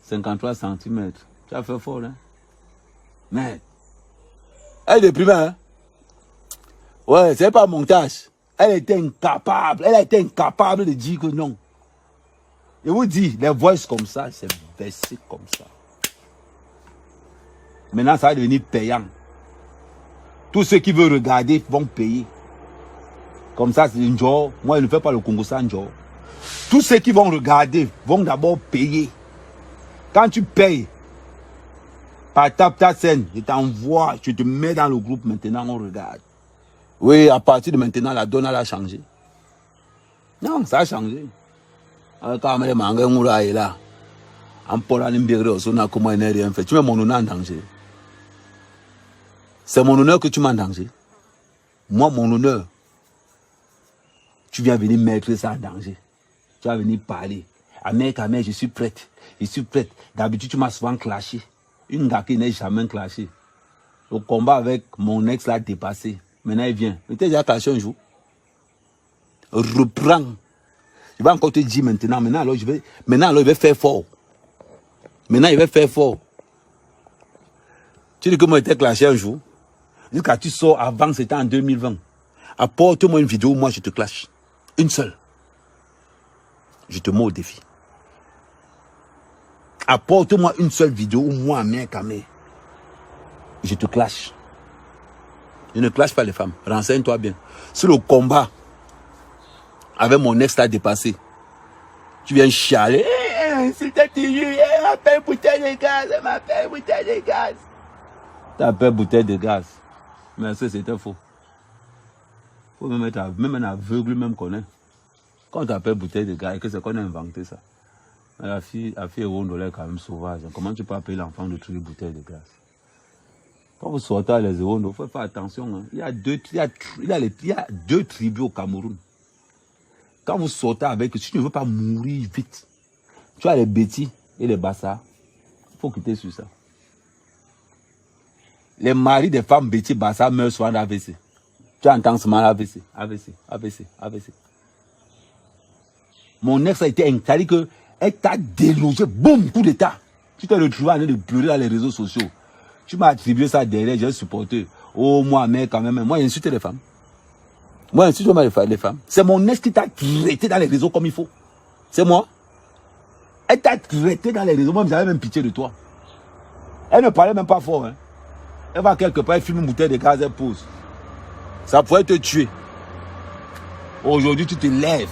53 cm. Tu as fait fort, hein? Mais, elle est déprimée, hein? Ouais, c'est pas montage. Elle était incapable de dire que non. Je vous dis, les voices comme ça, c'est versé comme ça. Maintenant, ça va devenir payant. Tous ceux qui veulent regarder vont payer. Comme ça, c'est une job. Moi, je ne fais pas le Congo sans job. Tous ceux qui vont regarder vont d'abord payer. Quand tu payes, par ta scène, je t'envoie, je te mets dans le groupe maintenant, on regarde. Oui, à partir de maintenant, la donne a changé. Non, ça a changé. Quand les mangas est là, en Pologne, comment il n'a rien fait. Tu mets mon honneur en danger. C'est mon honneur que tu mets en danger. Moi, mon honneur, tu viens venir mettre ça en danger. Tu vas venir parler. Mec, je suis prête. Je suis prête. D'habitude, tu m'as souvent clashé. Une gars qui n'est jamais clashé. Le combat avec mon ex l'a dépassé. Maintenant, il vient. Mais tu as déjà clashé un jour. Reprends. Je vais encore te dire maintenant. Maintenant, alors, il va faire fort. Maintenant, il va faire fort. Tu dis que moi, j'étais clashé un jour. Quand tu sors avant, c'était en 2020. Apporte-moi une vidéo, moi, je te clash. Une seule. Je te mets au défi. Apporte-moi une seule vidéo où moi, mec, je te clash. Je ne clash pas les femmes. Renseigne-toi bien. Si le combat avec mon ex t'a dépassé, tu viens chialer. C'était toujours, elle m'appelle bouteille de gaz, elle m'appelle bouteille de gaz. T'appelles bouteille de gaz. Mais ça, c'était faux. Faut même être même un aveugle, même connaît. Quand on t'appelle bouteille de gaz, c'est qu'on a inventé ça. Mais la fille Rondo, elle est quand même sauvage. Comment tu peux appeler l'enfant de trouver bouteille de gaz? Quand vous sortez à les Rondo, il faut faire attention. Hein. Il y a deux tribus au Cameroun. Quand vous sortez avec, si tu ne veux pas mourir vite, tu as les Bétis et les Bassa. Il faut quitter sur ça. Les maris des femmes Bétis Bassa meurent souvent d'AVC. Tu entends ce mal AVC. Mon ex a été c'est-à-dire qu'elle t'a délogé, boum, coup d'état. Tu t'es retrouvé en train de pleurer dans les réseaux sociaux. Tu m'as attribué ça derrière, j'ai supporté. Oh, moi, mec, quand même, moi, j'ai insulté les femmes. Moi, j'ai insulté les femmes. C'est mon ex qui t'a traité dans les réseaux comme il faut. C'est moi. Elle t'a traité dans les réseaux. Moi, j'avais même pitié de toi. Elle ne parlait même pas fort. Hein. Elle va quelque part, elle filme une bouteille de gaz, elle pose. Ça pourrait te tuer. Aujourd'hui, tu te lèves.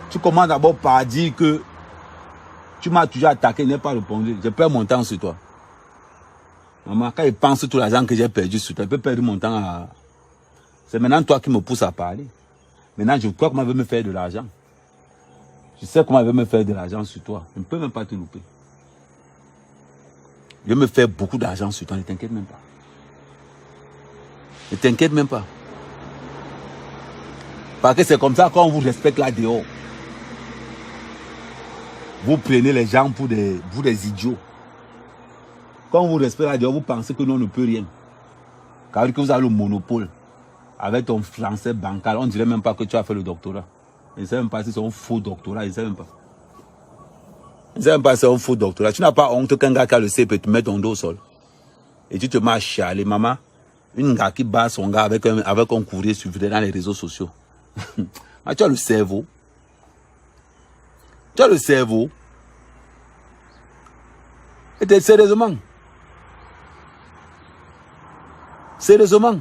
Tu commences d'abord par dire que tu m'as toujours attaqué, je n'ai pas répondu. Je perds mon temps sur toi. Maman, quand il pense tout l'argent que j'ai perdu sur toi, je peux perdre mon temps à... C'est maintenant toi qui me pousse à parler. Maintenant, je crois comment elle veut me faire de l'argent. Je sais comment elle veut me faire de l'argent sur toi. Je ne peux même pas te louper. Je vais me faire beaucoup d'argent sur toi, ne t'inquiète même pas. Ne t'inquiète même pas. Parce que c'est comme ça qu'on vous respecte là dehors. Vous prenez les gens pour des idiots. Quand on vous respecte là dehors, vous pensez que nous on ne peut rien. Car que vous avez le monopole. Avec ton français bancal, on ne dirait même pas que tu as fait le doctorat. Je ne sais même pas si c'est un faux doctorat, je ne sais même pas. Je ne sais même pas si c'est un faux doctorat. Tu n'as pas honte qu'un gars qui a le CP te met ton dos au sol. Et tu te mets à chialer, maman. Une gars qui bat son gars avec un courrier suivi dans les réseaux sociaux. Mais tu as le cerveau. Tu as le cerveau. Et sérieusement. Sérieusement.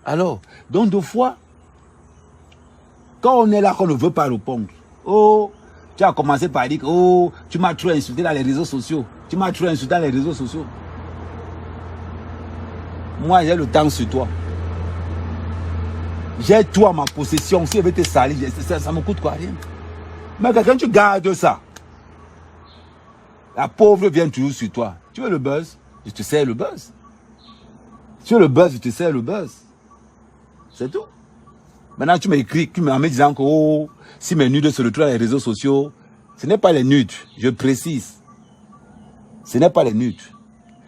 Alors, donc deux fois, quand on est là, qu'on ne veut pas répondre. Oh, tu as commencé par dire que oh, tu m'as trop insulté dans les réseaux sociaux. Tu m'as trop insulté dans les réseaux sociaux. Moi, j'ai le temps sur toi. J'ai tout à ma possession. Si je veux te salir, ça me coûte quoi? Rien. Mais quand tu gardes ça, La pauvre vient toujours sur toi. Tu veux le buzz? Je te sers le buzz. Tu veux le buzz, je te sers le buzz. C'est tout. Maintenant, tu m'écris, en me disant que oh, si mes nudes se retrouvent dans les réseaux sociaux, ce n'est pas les nudes, je précise. Ce n'est pas les nudes.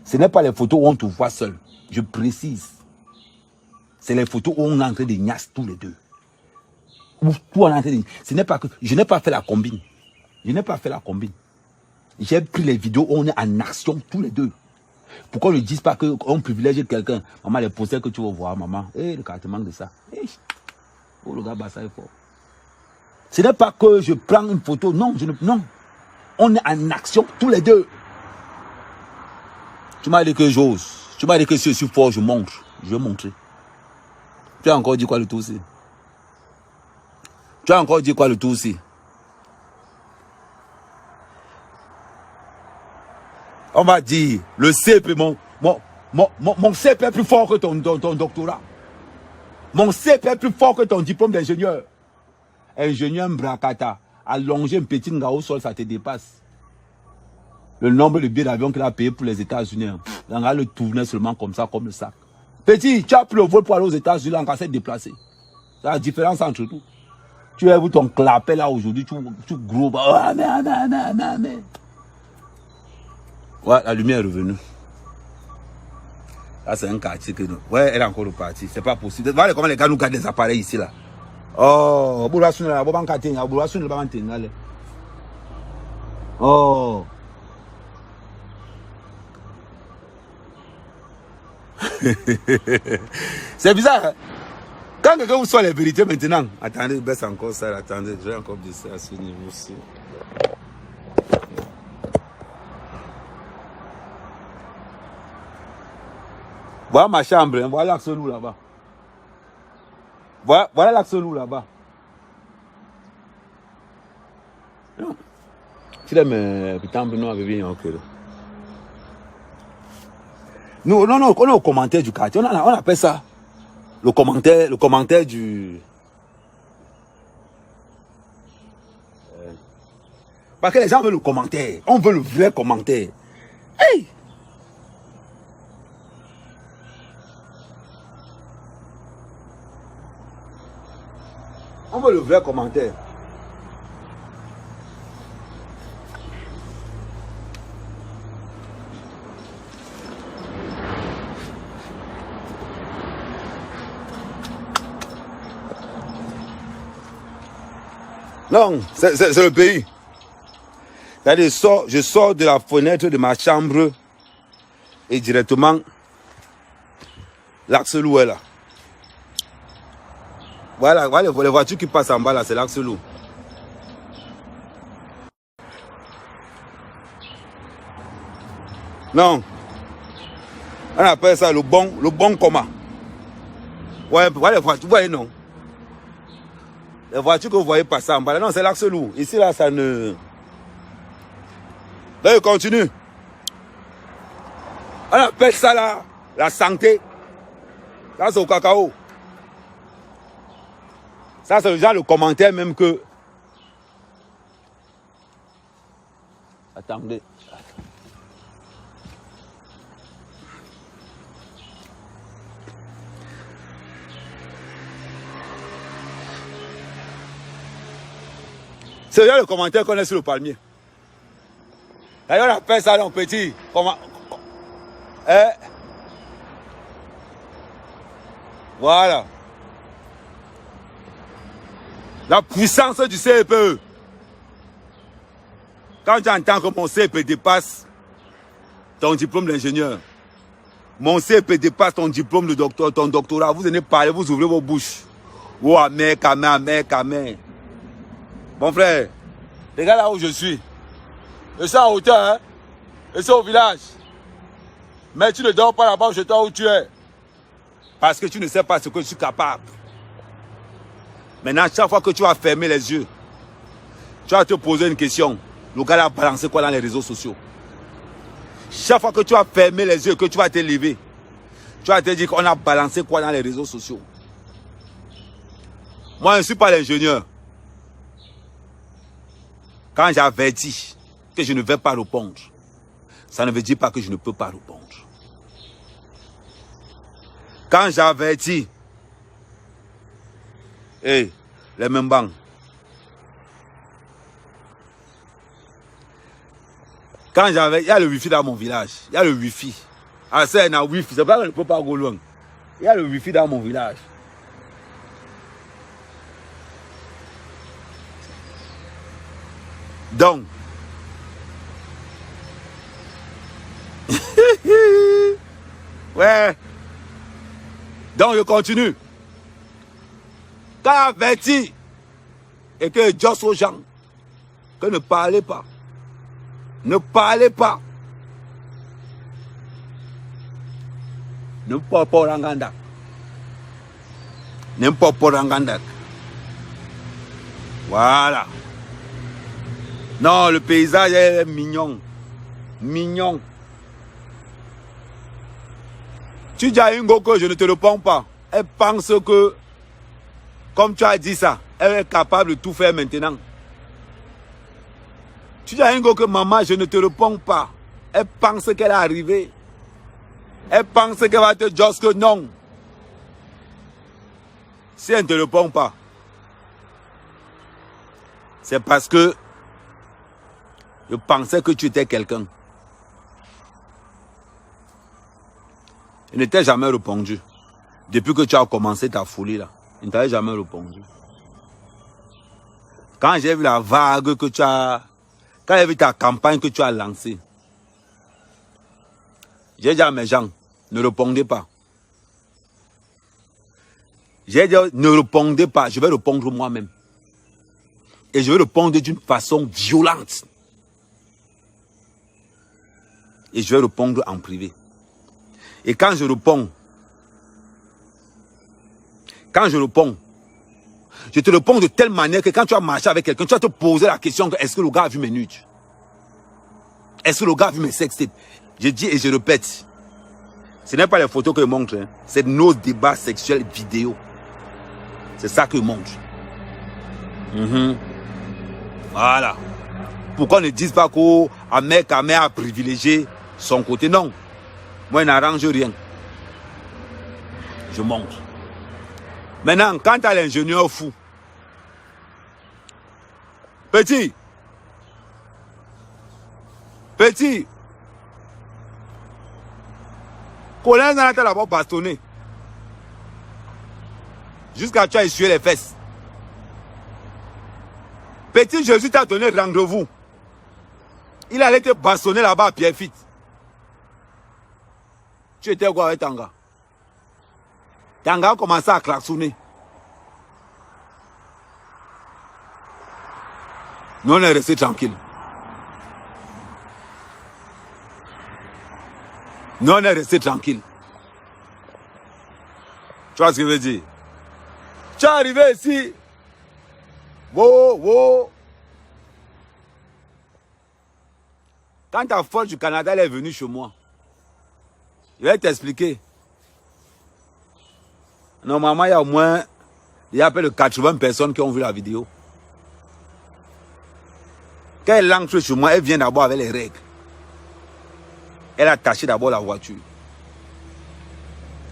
Ce n'est pas les photos où on te voit seul. Je précise. C'est les photos où on est en train de gnasse tous les deux. Où on est en train de... Ce n'est pas que... Je n'ai pas fait la combine. Je n'ai pas fait la combine. J'ai pris les vidéos où on est en action tous les deux. Pourquoi ne disent pas qu'on privilégie quelqu'un? Maman, les posters que tu vas voir, maman. Le caractère manque de ça. Oh, le gars, bah, ça est fort. Ce n'est pas que je prends une photo. Non, non. On est en action tous les deux. Tu m'as dit que j'ose. Tu m'as dit que si je suis fort, je montre. Je vais montrer. Tu as encore dit quoi le tout aussi? Tu as encore dit quoi le tout aussi? On va dire, le CP, mon CP est plus fort que ton doctorat. Mon CP est plus fort que ton diplôme d'ingénieur. Ingénieur Mbrakata, allonger un petit gars au sol, ça te dépasse. Le nombre de billets d'avion qu'il a payé pour les États-Unis, on va le tourner seulement comme ça, comme le sac. Petit, tu as pris le vol pour aller aux États-Unis, on va se déplacer. C'est la différence entre tout. Tu as vu ton clapet là aujourd'hui, tu gros. Ouais, la lumière est revenue. Là, c'est un quartier que nous. Ouais, elle est encore repartie. C'est pas possible. Voilà comment les gars nous gardent des appareils ici là. Oh, oh. C'est bizarre. Hein? Quand quelqu'un vous soit les vérités maintenant, attendez, baisse encore ça, attendez, je vais encore baisser à ce niveau-ci. Voilà ma chambre, hein. Voilà l'axe loup là-bas. Voilà l'axe loup là-bas. Tu aimes putain, non, avec bien, ok. Nous, non, on est au commentaire du quartier. On appelle ça le commentaire du. Parce que les gens veulent le commentaire. On veut le vrai commentaire. Hey! On veut le vrai commentaire. Non, c'est le pays. Je sors de la fenêtre de ma chambre et directement, l'axe loup est là. Voilà, les voitures qui passent en bas là, c'est l'axe loup. Non. On appelle ça le bon coma. Ouais, voilà les voitures, vous voyez non. Les voitures que vous voyez passer en bas là, non, c'est l'axe loup. Ici là, ça ne... Là, je continue. On appelle ça là, la santé. Ça, c'est au cacao. Ça, c'est le genre de commentaire même que... Attendez. C'est le genre de commentaire qu'on a sur le palmier. D'ailleurs, on appelle ça, mon petit. Comment... Voilà. La puissance du CPE. Quand tu entends que mon CPE dépasse ton diplôme d'ingénieur, mon CPE dépasse ton diplôme de docteur, ton doctorat, vous venez parler, vous ouvrez vos bouches. Oh, amen. Mon frère, regarde là où je suis. Je suis en hauteur, hein. Je suis au village. Mais tu ne dors pas là-bas, je dors où tu es. Parce que tu ne sais pas ce que je suis capable. Maintenant, chaque fois que tu vas fermer les yeux, tu vas te poser une question. Le gars a balancé quoi dans les réseaux sociaux? Chaque fois que tu vas fermer les yeux, que tu vas te lever, tu vas te dire qu'on a balancé quoi dans les réseaux sociaux? Moi, je ne suis pas l'ingénieur. Quand j'avertis que je ne vais pas répondre, ça ne veut dire pas que je ne peux pas répondre. Quand j'avertis, les mêmes bancs, quand j'avais, il y a le wifi dans mon village, il y a le wifi. Ah, c'est un wifi, c'est pas que je ne peux pas go loin. Il y a le wifi dans mon village. Donc, ouais. Donc, je continue. Quand averti et que je dis aux gens que ne parlez pas. Ne parlez pas. Ne parlez pas Ranganda. Ne parlez pas Ranganda. Voilà. Non, le paysage est mignon. Mignon. Tu dis à Ingo que je ne te réponds pas. Elle pense que, comme tu as dit ça, elle est capable de tout faire maintenant. Tu dis à Ingo que maman, je ne te réponds pas. Elle pense qu'elle est arrivée. Elle pense qu'elle va te dire que non. Si elle ne te répond pas, c'est parce que je pensais que tu étais quelqu'un. Il ne t'a jamais répondu. Depuis que tu as commencé ta folie là, il ne t'a jamais répondu. Quand j'ai vu la vague que tu as... Quand j'ai vu ta campagne que tu as lancée, j'ai dit à mes gens, ne répondez pas. J'ai dit, ne répondez pas, je vais répondre moi-même. Et je vais répondre d'une façon violente. Et je vais répondre en privé. Et quand je réponds, je te réponds de telle manière que quand tu as marché avec quelqu'un, tu vas te poser la question, est-ce que le gars a vu mes nudes? Est-ce que le gars a vu mes sextapes? Je dis et je répète, ce n'est pas les photos que je montre, hein. C'est nos débats sexuels vidéo. C'est ça que je montre. Voilà. Pourquoi ne disent pas qu'un mec a privilégié son côté? Non. Moi, je n'arrange rien. Je montre. Maintenant, quant à l'ingénieur fou, petit, Colin n'a pas d'abord bastonné. Jusqu'à tu as essuyé les fesses. Petit Jésus t'a donné rendez-vous. Il allait te bastonner là-bas à Pierrefitte. Tu étais quoi avec Tanga? Tanga a commencé à klaxonner. Nous, on est restés tranquilles. Nous, on est restés tranquilles. Tu vois ce que je veux dire? Tu es arrivé ici. Wow. Quand ta force du Canada elle est venue chez moi, je vais t'expliquer. Normalement, il y a au moins, il y a près de 80 personnes qui ont vu la vidéo. Quand elle entre chez moi, elle vient d'abord avec les règles. Elle a taché d'abord la voiture.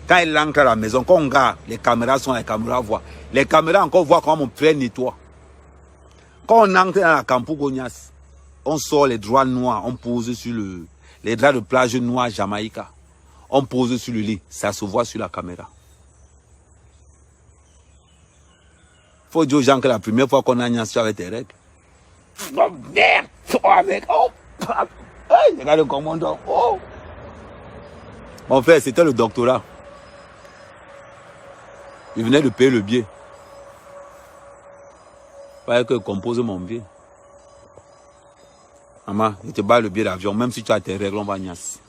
Quand elle entre à la maison, quand on regarde, les caméras sont là, les caméras voient. Les caméras encore voient comment mon frère nettoie. Quand on entre dans la Campogonias, on sort les draps noirs, on pose sur les draps de plage noirs Jamaïca. On pose sur le lit, ça se voit sur la caméra. Il faut dire aux gens que la première fois qu'on a niassé avec tes règles. Oh merde, toi mec, oh, regarde le commandant, oh. Mon frère, c'était le doctorat. Il venait de payer le billet. Il fallait que je compose mon billet. Maman, je te bats le billet d'avion, même si tu as tes règles, on va niasse.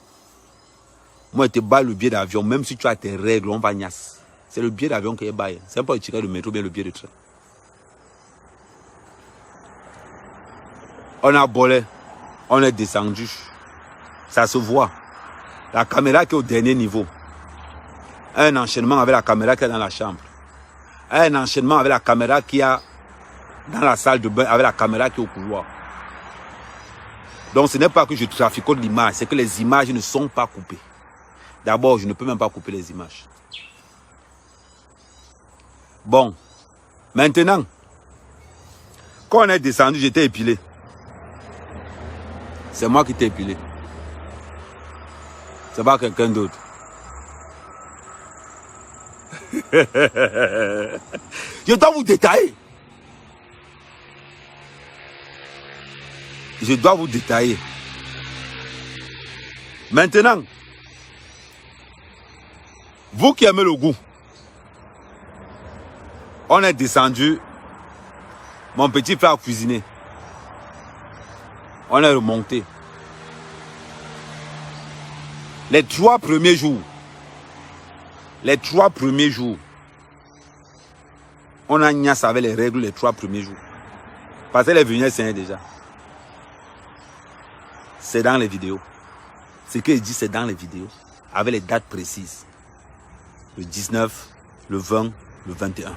Moi, je te bats le billet d'avion, même si tu as tes règles, on va niasse. C'est le billet d'avion qui est baillé. C'est pas le ticket de métro, bien le billet de train. On a volé, on est descendu. Ça se voit. La caméra qui est au dernier niveau. Un enchaînement avec la caméra qui est dans la chambre. Un enchaînement avec la caméra qui est dans la salle de bain, avec la caméra qui est au couloir. Donc ce n'est pas que je traficote l'image, c'est que les images ne sont pas coupées. D'abord, je ne peux même pas couper les images. Bon, maintenant, quand on est descendu, j'étais épilé. C'est moi qui t'ai épilé. C'est pas quelqu'un d'autre. Je dois vous détailler. Je dois vous détailler. Maintenant, vous qui aimez le goût, on est descendu. Mon petit frère a cuisiné. On est remonté. Les 3 premiers jours, on a niasse avec les règles les 3 premiers jours. Parce qu'elle est venue saigner déjà. C'est dans les vidéos. Ce qu'il dit, c'est dans les vidéos. Avec les dates précises. Le 19, le 20, le 21.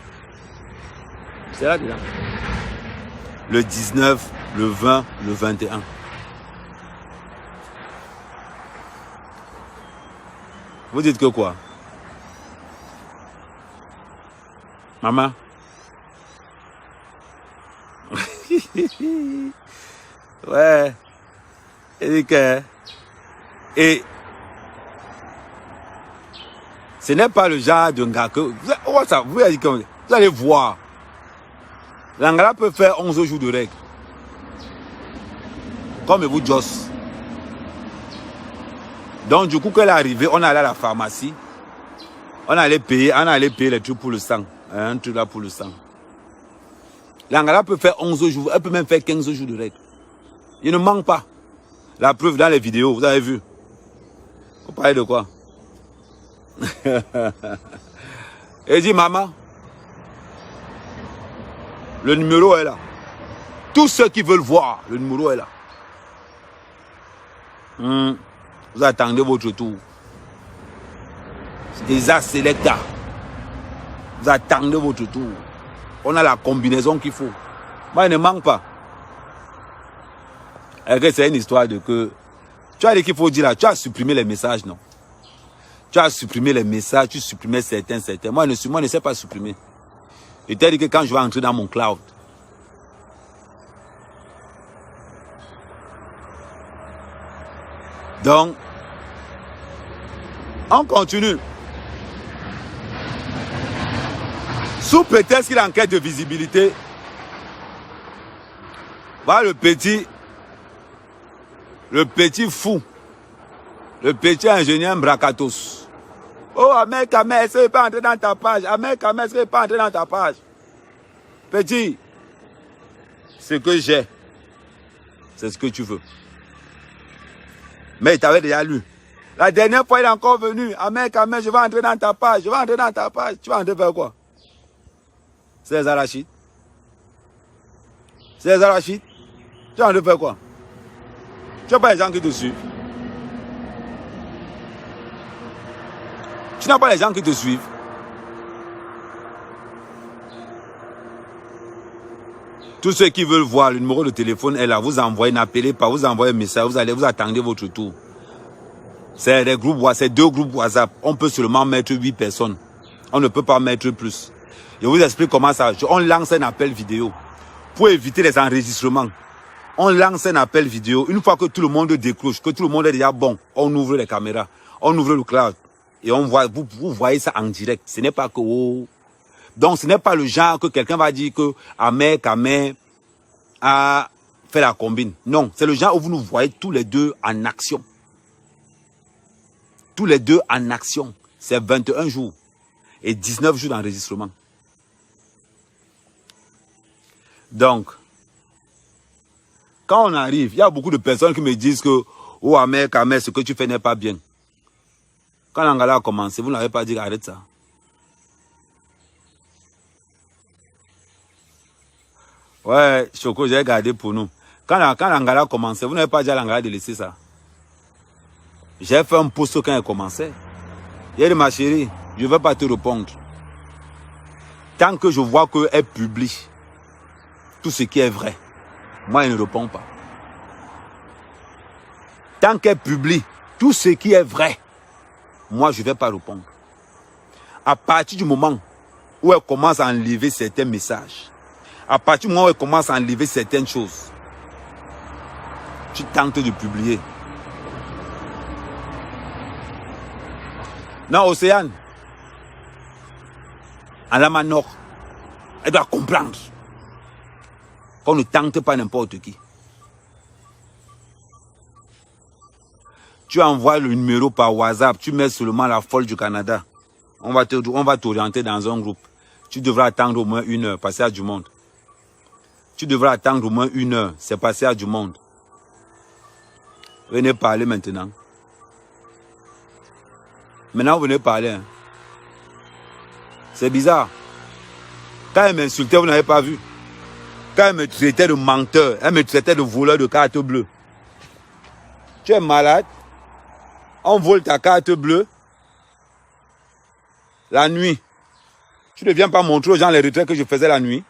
C'est là dedans. Le 19, le 20, le 21. Vous dites que quoi? Maman? Ouais. Et ce n'est pas le genre de gars que... Vous allez voir. L'Angala peut faire 11 jours de règles. Comme vous, Joss. Donc, du coup, quand elle est arrivée, on est allé à la pharmacie. On allait payer les trucs pour le sang. Un truc là pour le sang. L'Angala peut faire 11 jours, elle peut même faire 15 jours de règles. Il ne manque pas. La preuve dans les vidéos, vous avez vu. Vous parlez de quoi? Elle dit, maman, le numéro est là. Tous ceux qui veulent voir, le numéro est là. Vous attendez votre tour. Isa Selecta. Vous attendez votre tour. On a la combinaison qu'il faut. Moi, il ne manque pas. C'est une histoire de que... Tu as dit qu'il faut dire là, tu as supprimé les messages, non? Tu as supprimé les messages, tu supprimais certains. Moi, je ne sais pas supprimer. Je t'ai dit que quand je vais entrer dans mon cloud, donc, on continue. Sous prétexte qu'il a en quête de visibilité, voilà le petit fou, le petit ingénieur Brakatos. Oh, Ahmed Kamel, est-ce qu'il n'est pas entré dans ta page? Ahmed Kamel, est-ce qu'il n'est pas entré dans ta page? Petit, ce que j'ai, c'est ce que tu veux. Mais il t'avait déjà lu. La dernière fois, il est encore venu. Ahmed Kamel, je vais entrer dans ta page. Je vais entrer dans ta page. Tu vas entrer faire quoi? C'est les arachides. C'est les arachides. Tu vas entrer faire quoi? Tu n'as pas les gens qui te suivent. Tu n'as pas les gens qui te suivent. Tous ceux qui veulent voir, le numéro de téléphone est là. Vous envoyez, n'appelez pas, vous envoyez un message, vous attendez votre tour. C'est des groupes WhatsApp, c'est 2 groupes WhatsApp. On peut seulement mettre 8 personnes. On ne peut pas mettre plus. Je vous explique comment ça. On lance un appel vidéo. Pour éviter les enregistrements. On lance un appel vidéo. Une fois que tout le monde décroche, que tout le monde est déjà bon, on ouvre les caméras. On ouvre le cloud. Et on voit, vous voyez ça en direct. Ce n'est pas que... Oh. Donc ce n'est pas le genre que quelqu'un va dire que Ahmed Kamel a fait la combine. Non, c'est le genre où vous nous voyez tous les deux en action. Tous les deux en action. C'est 21 jours et 19 jours d'enregistrement. Donc, quand on arrive, il y a beaucoup de personnes qui me disent que oh Ahmed Kamel, ce que tu fais n'est pas bien. Quand l'Angala a commencé, vous n'avez pas dit arrête ça. Ouais, Choco, j'ai gardé pour nous. Quand l'Angala a commencé, vous n'avez pas dit à l'Angala de laisser ça. J'ai fait un post quand elle commençait. Il a dit, ma chérie, je ne vais pas te répondre. Tant que je vois qu'elle publie tout ce qui est vrai, moi, elle ne répond pas. Tant qu'elle publie tout ce qui est vrai, moi, je ne vais pas répondre. À partir du moment où elle commence à enlever certains messages, à partir du moment où elle commence à enlever certaines choses, tu tentes de publier. Non, Océane, à la Manor, elle doit comprendre qu'on ne tente pas n'importe qui. Tu envoies le numéro par WhatsApp, tu mets seulement la folle du Canada. On va t'orienter dans un groupe. Tu devras attendre au moins 1 heure, passer à du monde. Tu devras attendre au moins 1 heure, c'est passer à du monde. Venez parler maintenant. Maintenant, vous venez parler. Hein. C'est bizarre. Quand elle m'insultait, vous n'avez pas vu. Quand elle me traitait de menteur, elle me traitait de voleur de carte bleue. Tu es malade. On vole ta carte bleue. La nuit. Tu ne viens pas montrer aux gens les retraits que je faisais la nuit.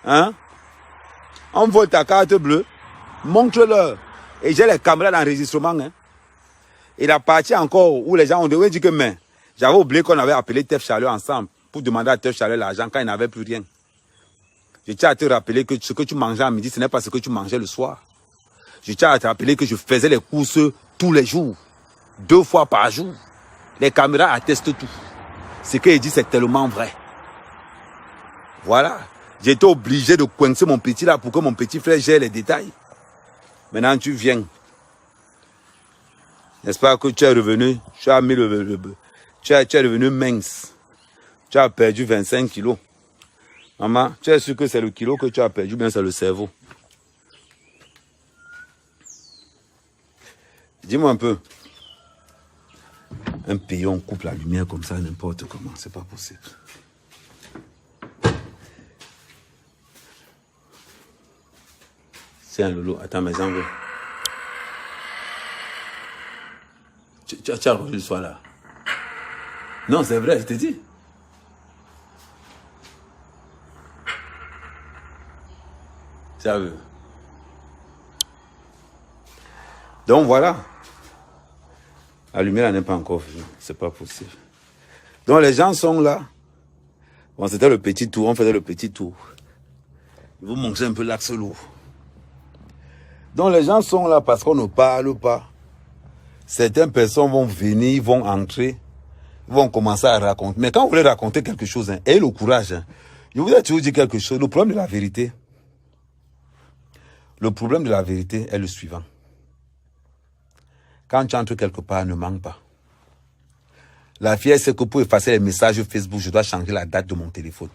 Hein? On vole ta carte bleue. Montre-leur. Et j'ai les caméras d'enregistrement. Hein? Et la partie encore où les gens ont dit que mais j'avais oublié qu'on avait appelé Tef Chaleur ensemble pour demander à Tef Chaleur l'argent quand il n'avait plus rien. Je tiens à te rappeler que ce que tu mangeais à midi, ce n'est pas ce que tu mangeais le soir. Je tiens à te rappeler que je faisais les courses tous les jours, 2 fois par jour. Les caméras attestent tout. Ce qu'il dit, c'est tellement vrai. Voilà. J'ai été obligé de coincer mon petit là pour que mon petit frère gère les détails. Maintenant, tu viens. N'est-ce pas que tu es revenu, tu as mis tu es revenu mince. Tu as perdu 25 kilos. Maman, tu es sûr que c'est le kilo que tu as perdu, bien c'est le cerveau. Dis-moi un peu. Un pays, on coupe la lumière comme ça, n'importe comment, c'est pas possible. C'est un Lolo. Attends, mes envois. Tu as revu le soir là. Non, c'est vrai, je te dis. Sérieux. Donc voilà. La lumière n'est pas encore venue. C'est pas possible. Donc les gens sont là. Bon, c'était le petit tour. On faisait le petit tour. Je vous montrer un peu l'axe lourd. Donc les gens sont là parce qu'on ne parle pas. Certaines personnes vont venir, vont entrer, vont commencer à raconter. Mais quand vous voulez raconter quelque chose, hein, ayez le courage. Hein. Je vous ai toujours dit quelque chose. Le problème de la vérité est le suivant. Quand tu entres quelque part, ne manque pas. La fille, c'est que pour effacer les messages Facebook, je dois changer la date de mon téléphone.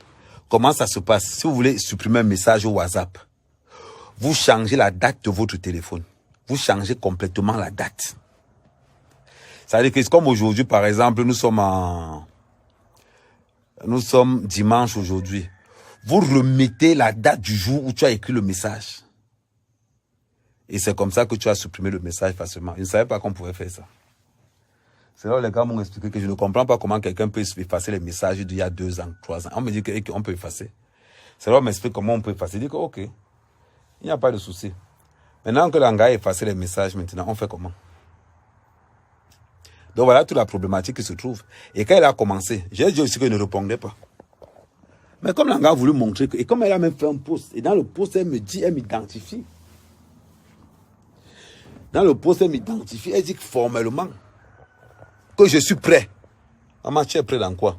Comment ça se passe? Si vous voulez supprimer un message au WhatsApp, vous changez la date de votre téléphone. Vous changez complètement la date. C'est-à-dire que c'est comme aujourd'hui, par exemple, nous sommes dimanche aujourd'hui. Vous remettez la date du jour où tu as écrit le message. Et c'est comme ça que tu as supprimé le message facilement. Je ne savais pas qu'on pouvait faire ça. C'est là où les gars m'ont expliqué que je ne comprends pas comment quelqu'un peut effacer les messages d'il y a 2 ans, 3 ans. On me dit qu'on peut effacer. C'est là où on m'explique comment on peut effacer. Je dis que ok, il n'y a pas de souci. Maintenant que l'anga a effacé les messages, maintenant, on fait comment? Donc voilà toute la problématique qui se trouve. Et quand elle a commencé, j'ai dit aussi qu'elle ne répondait pas. Mais comme l'anga a voulu montrer que, et comme elle a même fait un post, et dans le post, elle me dit, elle m'identifie. Dans le post, elle m'identifie, elle dit formellement que je suis prêt. Maman, tu es prêt dans quoi?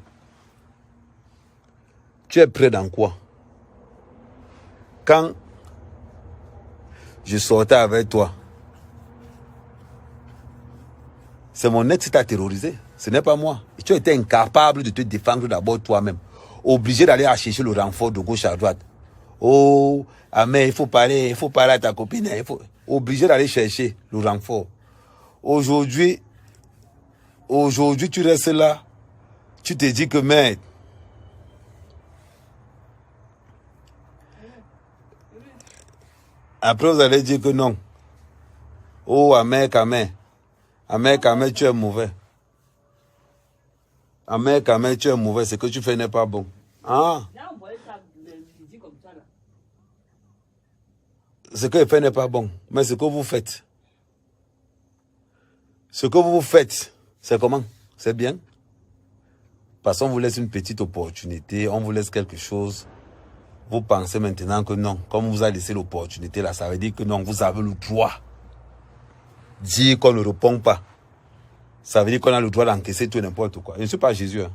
Tu es prêt dans quoi? Quand je sortais avec toi, c'est mon ex qui t'a terrorisé. Ce n'est pas moi. Et tu étais incapable de te défendre d'abord toi-même. Obligé d'aller chercher le renfort de gauche à droite. Oh, mais il faut parler à ta copine. Obligé d'aller chercher le renfort. Aujourd'hui, tu restes là. Tu te dis que merde. Après, vous allez dire que non. Oh, Amek, tu es mauvais. Amek, tu es mauvais. Ce que tu fais n'est pas bon. Ah. Ce que je fais n'est pas bon. Mais ce que vous faites, Ce que vous faites, c'est comment? C'est bien. Parce qu'on vous laisse une petite opportunité, on vous laisse quelque chose. Vous pensez maintenant que non. Comme on vous a laissé l'opportunité là, ça veut dire que non, vous avez le droit. Dire qu'on ne répond pas. Ça veut dire qu'on a le droit d'encaisser tout et n'importe quoi. Je ne suis pas Jésus. Hein.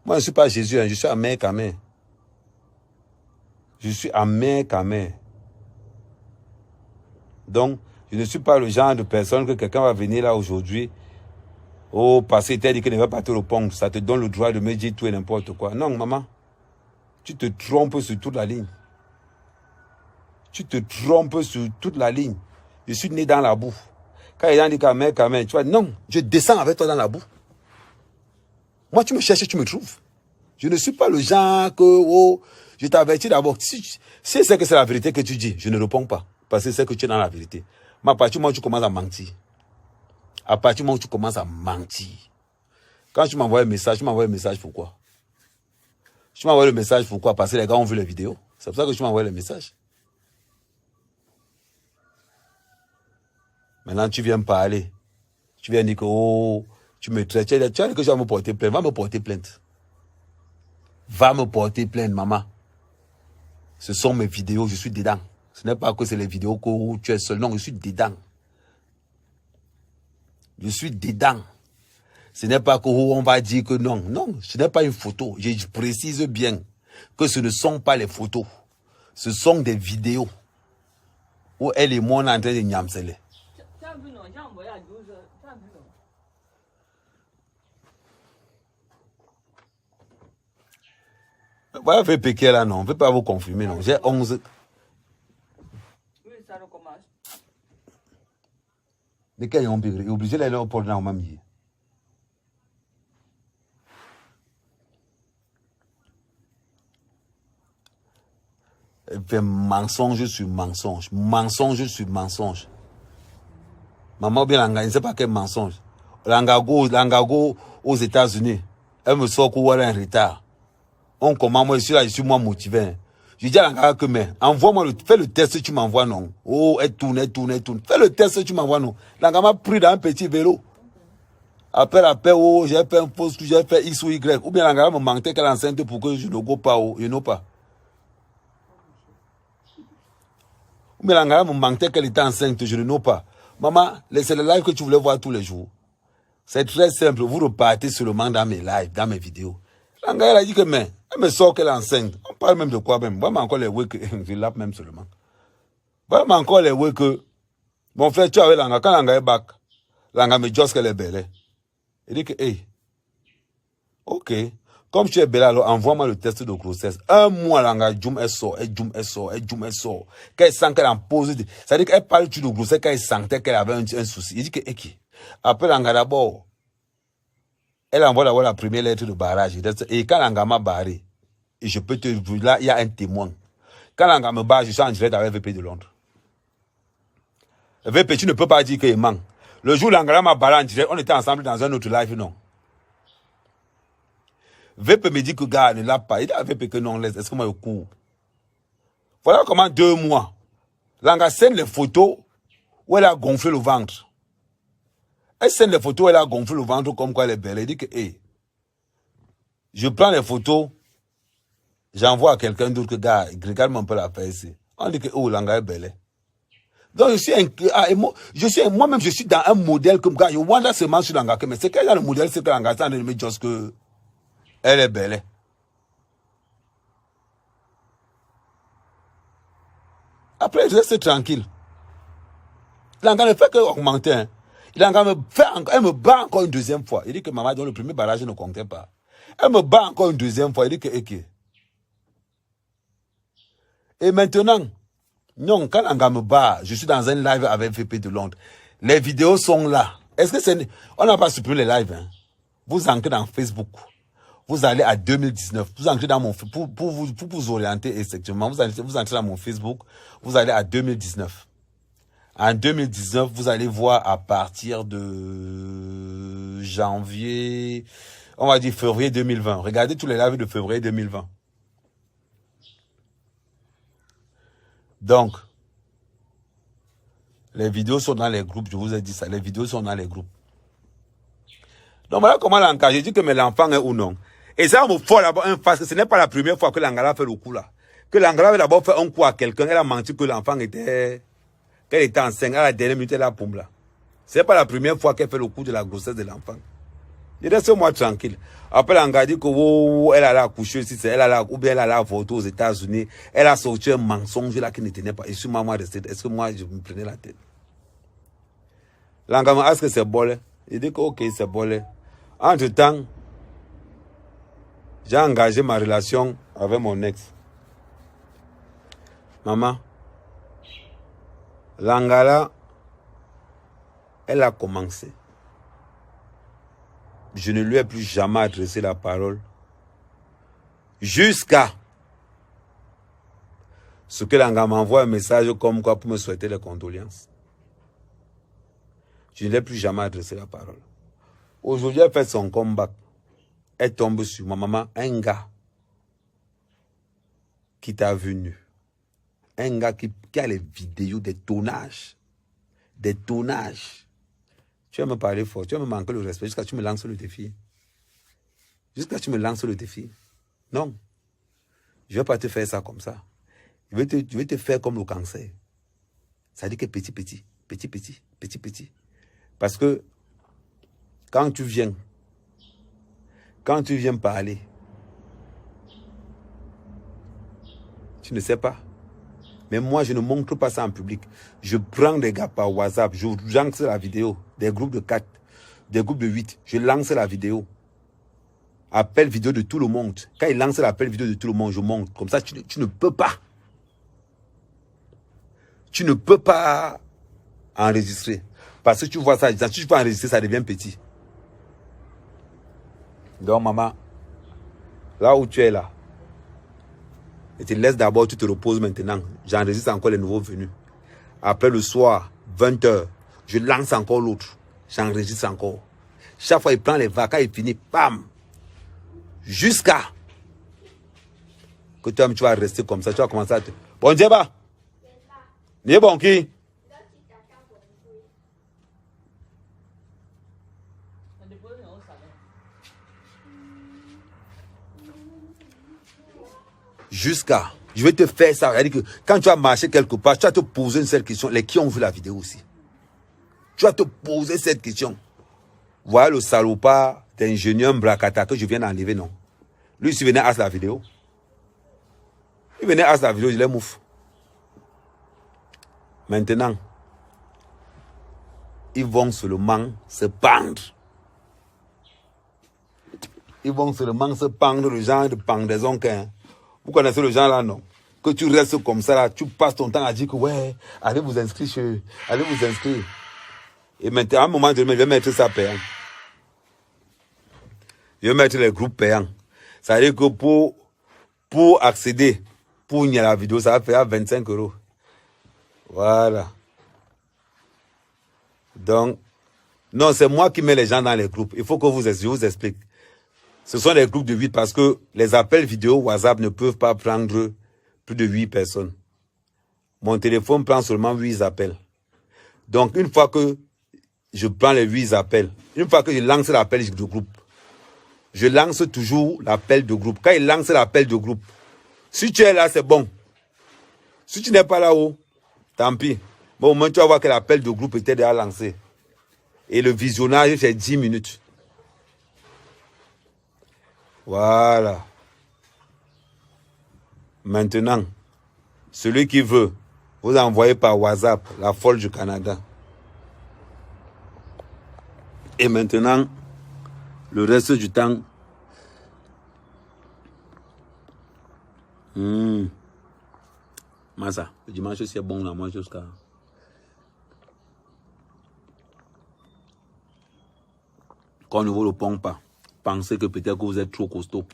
Moi, je ne suis pas Jésus. Hein. Je suis amer qu'à mère. Je suis amer qu'à mère. Donc, je ne suis pas le genre de personne que quelqu'un va venir là aujourd'hui. Oh, parce qu'il t'a dit qu'il ne va pas te répondre. Ça te donne le droit de me dire tout et n'importe quoi. Non, maman. Tu te trompes sur toute la ligne. Tu te trompes sur toute la ligne. Je suis né dans la boue. Quand les gens disent qu'à mère, tu vois, non, je descends avec toi dans la boue. Moi, tu me cherches, tu me trouves. Je ne suis pas le genre que, oh, je t'avertis d'abord. Si c'est que c'est la vérité que tu dis, je ne réponds pas. Parce que c'est que tu es dans la vérité. Mais à partir du moment où tu commences à mentir, à partir du moment où tu commences à mentir, quand tu m'envoies un message, tu m'envoies un message pourquoi? Tu m'envoies le message pourquoi? Parce que les gars ont vu les vidéos. C'est pour ça que tu m'envoies le message. Maintenant, tu viens me parler. Tu viens dire que, oh, tu me traites. Tu as dit que je vais me porter plainte. Va me porter plainte. Va me porter plainte, maman. Ce sont mes vidéos, je suis dedans. Ce n'est pas que c'est les vidéos où tu es seul. Non, je suis dedans. Je suis dedans. Ce n'est pas qu'on va dire que non. Non, ce n'est pas une photo. Je précise bien que ce ne sont pas les photos. Ce sont des vidéos où elle et moi on est en train de nyamsele. Voilà, VPK là, non. On ne peut pas vous confirmer, non. J'ai 11. Oui, ça recommence. Mais quand ils ont obligé d'aller au port de la mamie. Fait mensonge sur mensonge. Mensonge sur mensonge. Maman bien l'anga, je ne sais pas quel mensonge. L'angago aux États-Unis. Elle me sort qu'on a un retard. On commence, moi je suis là, je suis moi motivé. Je dis à l'anga que mais envoie-moi fais le test, tu m'envoies non. Oh, elle tourne. Fais le test, tu m'envoies non. L'anga m'a pris dans un petit vélo. Après la paix, oh, j'ai fait un post, j'ai fait X ou Y. Ou bien l'anga me manquait qu'elle enceinte pour que je ne go pas, oh, je n'ai pas. Ou bien l'anga me manquait qu'elle était enceinte, je ne n'ai pas. Maman, c'est le live que tu voulais voir tous les jours. C'est très simple. Vous repartez seulement dans mes lives, dans mes vidéos. L'anga, elle a dit que, mais, elle me sort qu'elle est enceinte. On parle même de quoi même. Vraiment encore les ouais que, je l'appe même seulement. Vraiment encore les ouais que, mon frère, tu avais l'anga, quand l'anga est back, l'anga me dit qu'elle est belle. Il dit que, hey, ok. Comme tu es belle, alors envoie-moi le test de grossesse. Un mois, l'anga, elle sort. Quand elle sent qu'elle en pose, ça veut dire qu'elle parle de grossesse quand elle sentait qu'elle avait un souci. Il dit que, ok. Après l'anga d'abord, elle envoie d'abord la première lettre de barrage. Et quand l'anga m'a barré, et je peux te dire, là, il y a un témoin. Quand l'anga me barre, je suis en direct avec VP de Londres. VP, tu ne peux pas dire qu'il manque. Le jour où l'anga m'a barré en direct, on était ensemble dans un autre live, non. VP me dit que gars ne l'a pas. Il dit à VP que non, est-ce que moi je cours? Voilà comment 2 mois. L'anga scène les photos où elle a gonflé le ventre. Elle scène les photos où elle a gonflé le ventre comme quoi elle est belle. Elle dit que, hey, je prends les photos, j'envoie à quelqu'un d'autre que gars, regarde-moi un peu la face. On dit que, oh, l'anga est belle. Donc, moi-même, je suis dans un modèle comme gars, je vois seulement sur l'anga, mais c'est quel genre de modèle, c'est que l'anga, ça ne me dit que elle est belle. Après, je reste tranquille. L'anga ne fait qu'augmenter. Hein. L'anga elle me bat encore une deuxième fois. Il dit que maman, dans le premier barrage ne comptait pas. Elle me bat encore une deuxième fois. Il dit que, ok. Et maintenant, non, quand l'anga me bat, je suis dans un live avec VP de Londres. Les vidéos sont là. Est-ce que c'est... On n'a pas supprimé les lives. Hein. Vous entrez dans Facebook. Vous allez à 2019. Vous entrez dans mon... Pour vous orienter exactement. Vous entrez dans mon Facebook. Vous allez à 2019. En 2019, vous allez voir à partir de janvier, on va dire février 2020. Regardez tous les lives de février 2020. Donc, Les vidéos sont dans les groupes, je vous ai dit ça. Les vidéos sont dans les groupes. Donc voilà comment l'engagé. Je dis que mais l'enfant est ou non. Et ça me faut d'abord un face. Ce n'est pas la première fois que l'Angala fait le coup là. Que l'Angala avait d'abord fait un coup à quelqu'un. Elle a menti que l'enfant était... Qu'elle était enceinte. À la dernière minute, elle a pomme là. Ce n'est pas la première fois qu'elle fait le coup de la grossesse de l'enfant. Je laisse moi tranquille. Après, l'Angala dit que oh, elle allait accoucher aussi. Elle allait, ou bien elle allait avorter aux États-Unis. Elle a sorti un mensonge là qui ne tenait pas. Et sur moi, est-ce que moi, je me prenais la tête? L'Angala, est-ce que c'est bolé? Il dit que ok, c'est bolé. Entre-temps, j'ai engagé ma relation avec mon ex. Maman, l'Angala, elle a commencé. Je ne lui ai plus jamais adressé la parole. Jusqu'à ce que l'Angala m'envoie un message comme quoi pour me souhaiter les condoléances. Je ne lui ai plus jamais adressé la parole. Aujourd'hui, elle fait son comeback. Elle tombe sur moi. Maman, un gars qui t'a vu nu. Un gars qui a les vidéos des tournages. Des tournages. Tu vas me parler fort. Tu vas me manquer le respect jusqu'à ce que tu me lances le défi. Jusqu'à ce que tu me lances le défi. Non. Je ne vais pas te faire ça comme ça. Je vais te faire comme le cancer. Ça dit que petit, petit. Petit, petit. Petit, petit. Parce que quand tu viens parler, tu ne sais pas. Mais moi, je ne montre pas ça en public. Je prends des gars par WhatsApp, je lance la vidéo, des groupes de 4, des groupes de 8, je lance la vidéo. Appel vidéo de tout le monde. Quand il lance l'appel vidéo de tout le monde, je montre. Comme ça, tu ne peux pas. Tu ne peux pas enregistrer. Parce que tu vois ça, si tu peux enregistrer, ça devient petit. Donc, maman, là où tu es là, et te laisse d'abord, tu te reposes maintenant. J'enregistre encore les nouveaux venus. Après le soir, 20h, je lance encore l'autre. J'enregistre encore. Chaque fois, il prend les vacances, il finit, bam. Jusqu'à que toi, tu vas rester comme ça. Tu vas commencer à te... Bon, Djeba. N'est bon qui? Jusqu'à, je vais te faire ça. C'est-à-dire que quand tu vas marcher quelque part, tu vas te poser une seule question. Les qui ont vu la vidéo aussi. Tu vas te poser cette question. Voilà le salopard d'ingénieur Mbrakata que je viens d'enlever, non? Lui, s'il venait à la vidéo. Il venait à la vidéo, je l'ai mouf. Maintenant, ils vont seulement se pendre. Ils vont seulement se pendre, le genre de pendaison qu'un. Vous connaissez le genre là, non? Que tu restes comme ça là, tu passes ton temps à dire que ouais, allez vous inscrire allez vous inscrire. Et maintenant, à un moment donné, je vais mettre ça payant. Je vais mettre les groupes payants. Ça veut dire que pour accéder, pour y a la vidéo, ça va faire 25 €. Voilà. Donc, non, c'est moi qui mets les gens dans les groupes. Il faut que je vous explique. Ce sont des groupes de 8 parce que les appels vidéo WhatsApp ne peuvent pas prendre plus de 8 personnes. Mon téléphone prend seulement 8 appels. Donc, une fois que je prends les 8 appels, une fois que je lance l'appel de groupe, je lance toujours l'appel de groupe. Quand il lance l'appel de groupe, si tu es là, c'est bon. Si tu n'es pas là-haut, tant pis. Bon, au moins, tu vas voir que l'appel de groupe était déjà lancé. Et le visionnage, c'est 10 minutes. Voilà. Maintenant, celui qui veut, vous envoyez par WhatsApp la folle du Canada. Et maintenant, le reste du temps, Massa, le dimanche c'est bon là, moi jusqu'à... Quand on ne vous le pond pas, pensez que peut-être que vous êtes trop costaud.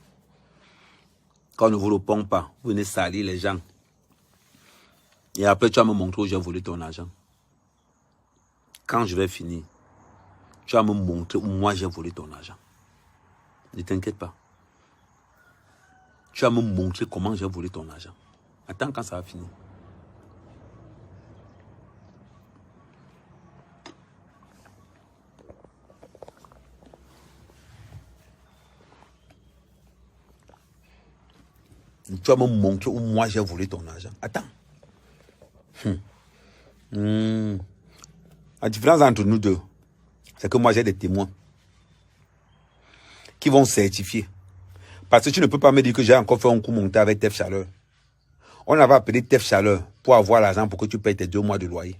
Quand on ne vous le pond pas, vous venez salir les gens. Et après, tu vas me montrer où j'ai volé ton argent. Quand je vais finir, tu vas me montrer où moi j'ai volé ton argent. Ne t'inquiète pas. Tu vas me montrer comment j'ai volé ton argent. Attends quand ça va finir. Tu vas me montrer où moi j'ai volé ton argent. Attends. La différence entre nous deux, c'est que moi j'ai des témoins qui vont certifier. Parce que tu ne peux pas me dire que j'ai encore fait un coup monté avec Tef Chaleur. On avait appelé Tef Chaleur pour avoir l'argent pour que tu payes tes 2 mois de loyer.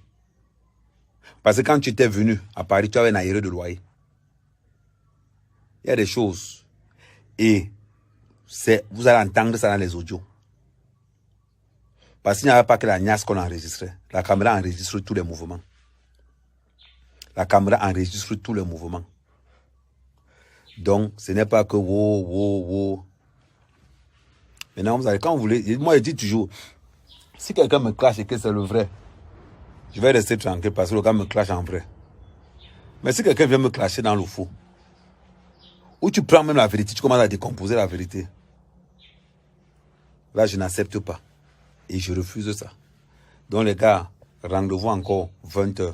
Parce que quand tu étais venu à Paris, tu avais un aéré de loyer. Il y a des choses. Et vous allez entendre ça dans les audios. Parce qu'il n'y avait pas que la NIAS qu'on enregistrait. La caméra enregistre tous les mouvements. La caméra enregistre tous les mouvements. Donc, ce n'est pas que wow. Maintenant, vous allez, quand vous voulez, moi je dis toujours, si quelqu'un me clash et que c'est le vrai, je vais rester tranquille parce que le gars me clash en vrai. Mais si quelqu'un vient me clasher dans le faux, ou tu prends même la vérité, tu commences à décomposer la vérité. Là, je n'accepte pas. Et je refuse ça. Donc les gars, rendez-vous encore 20h.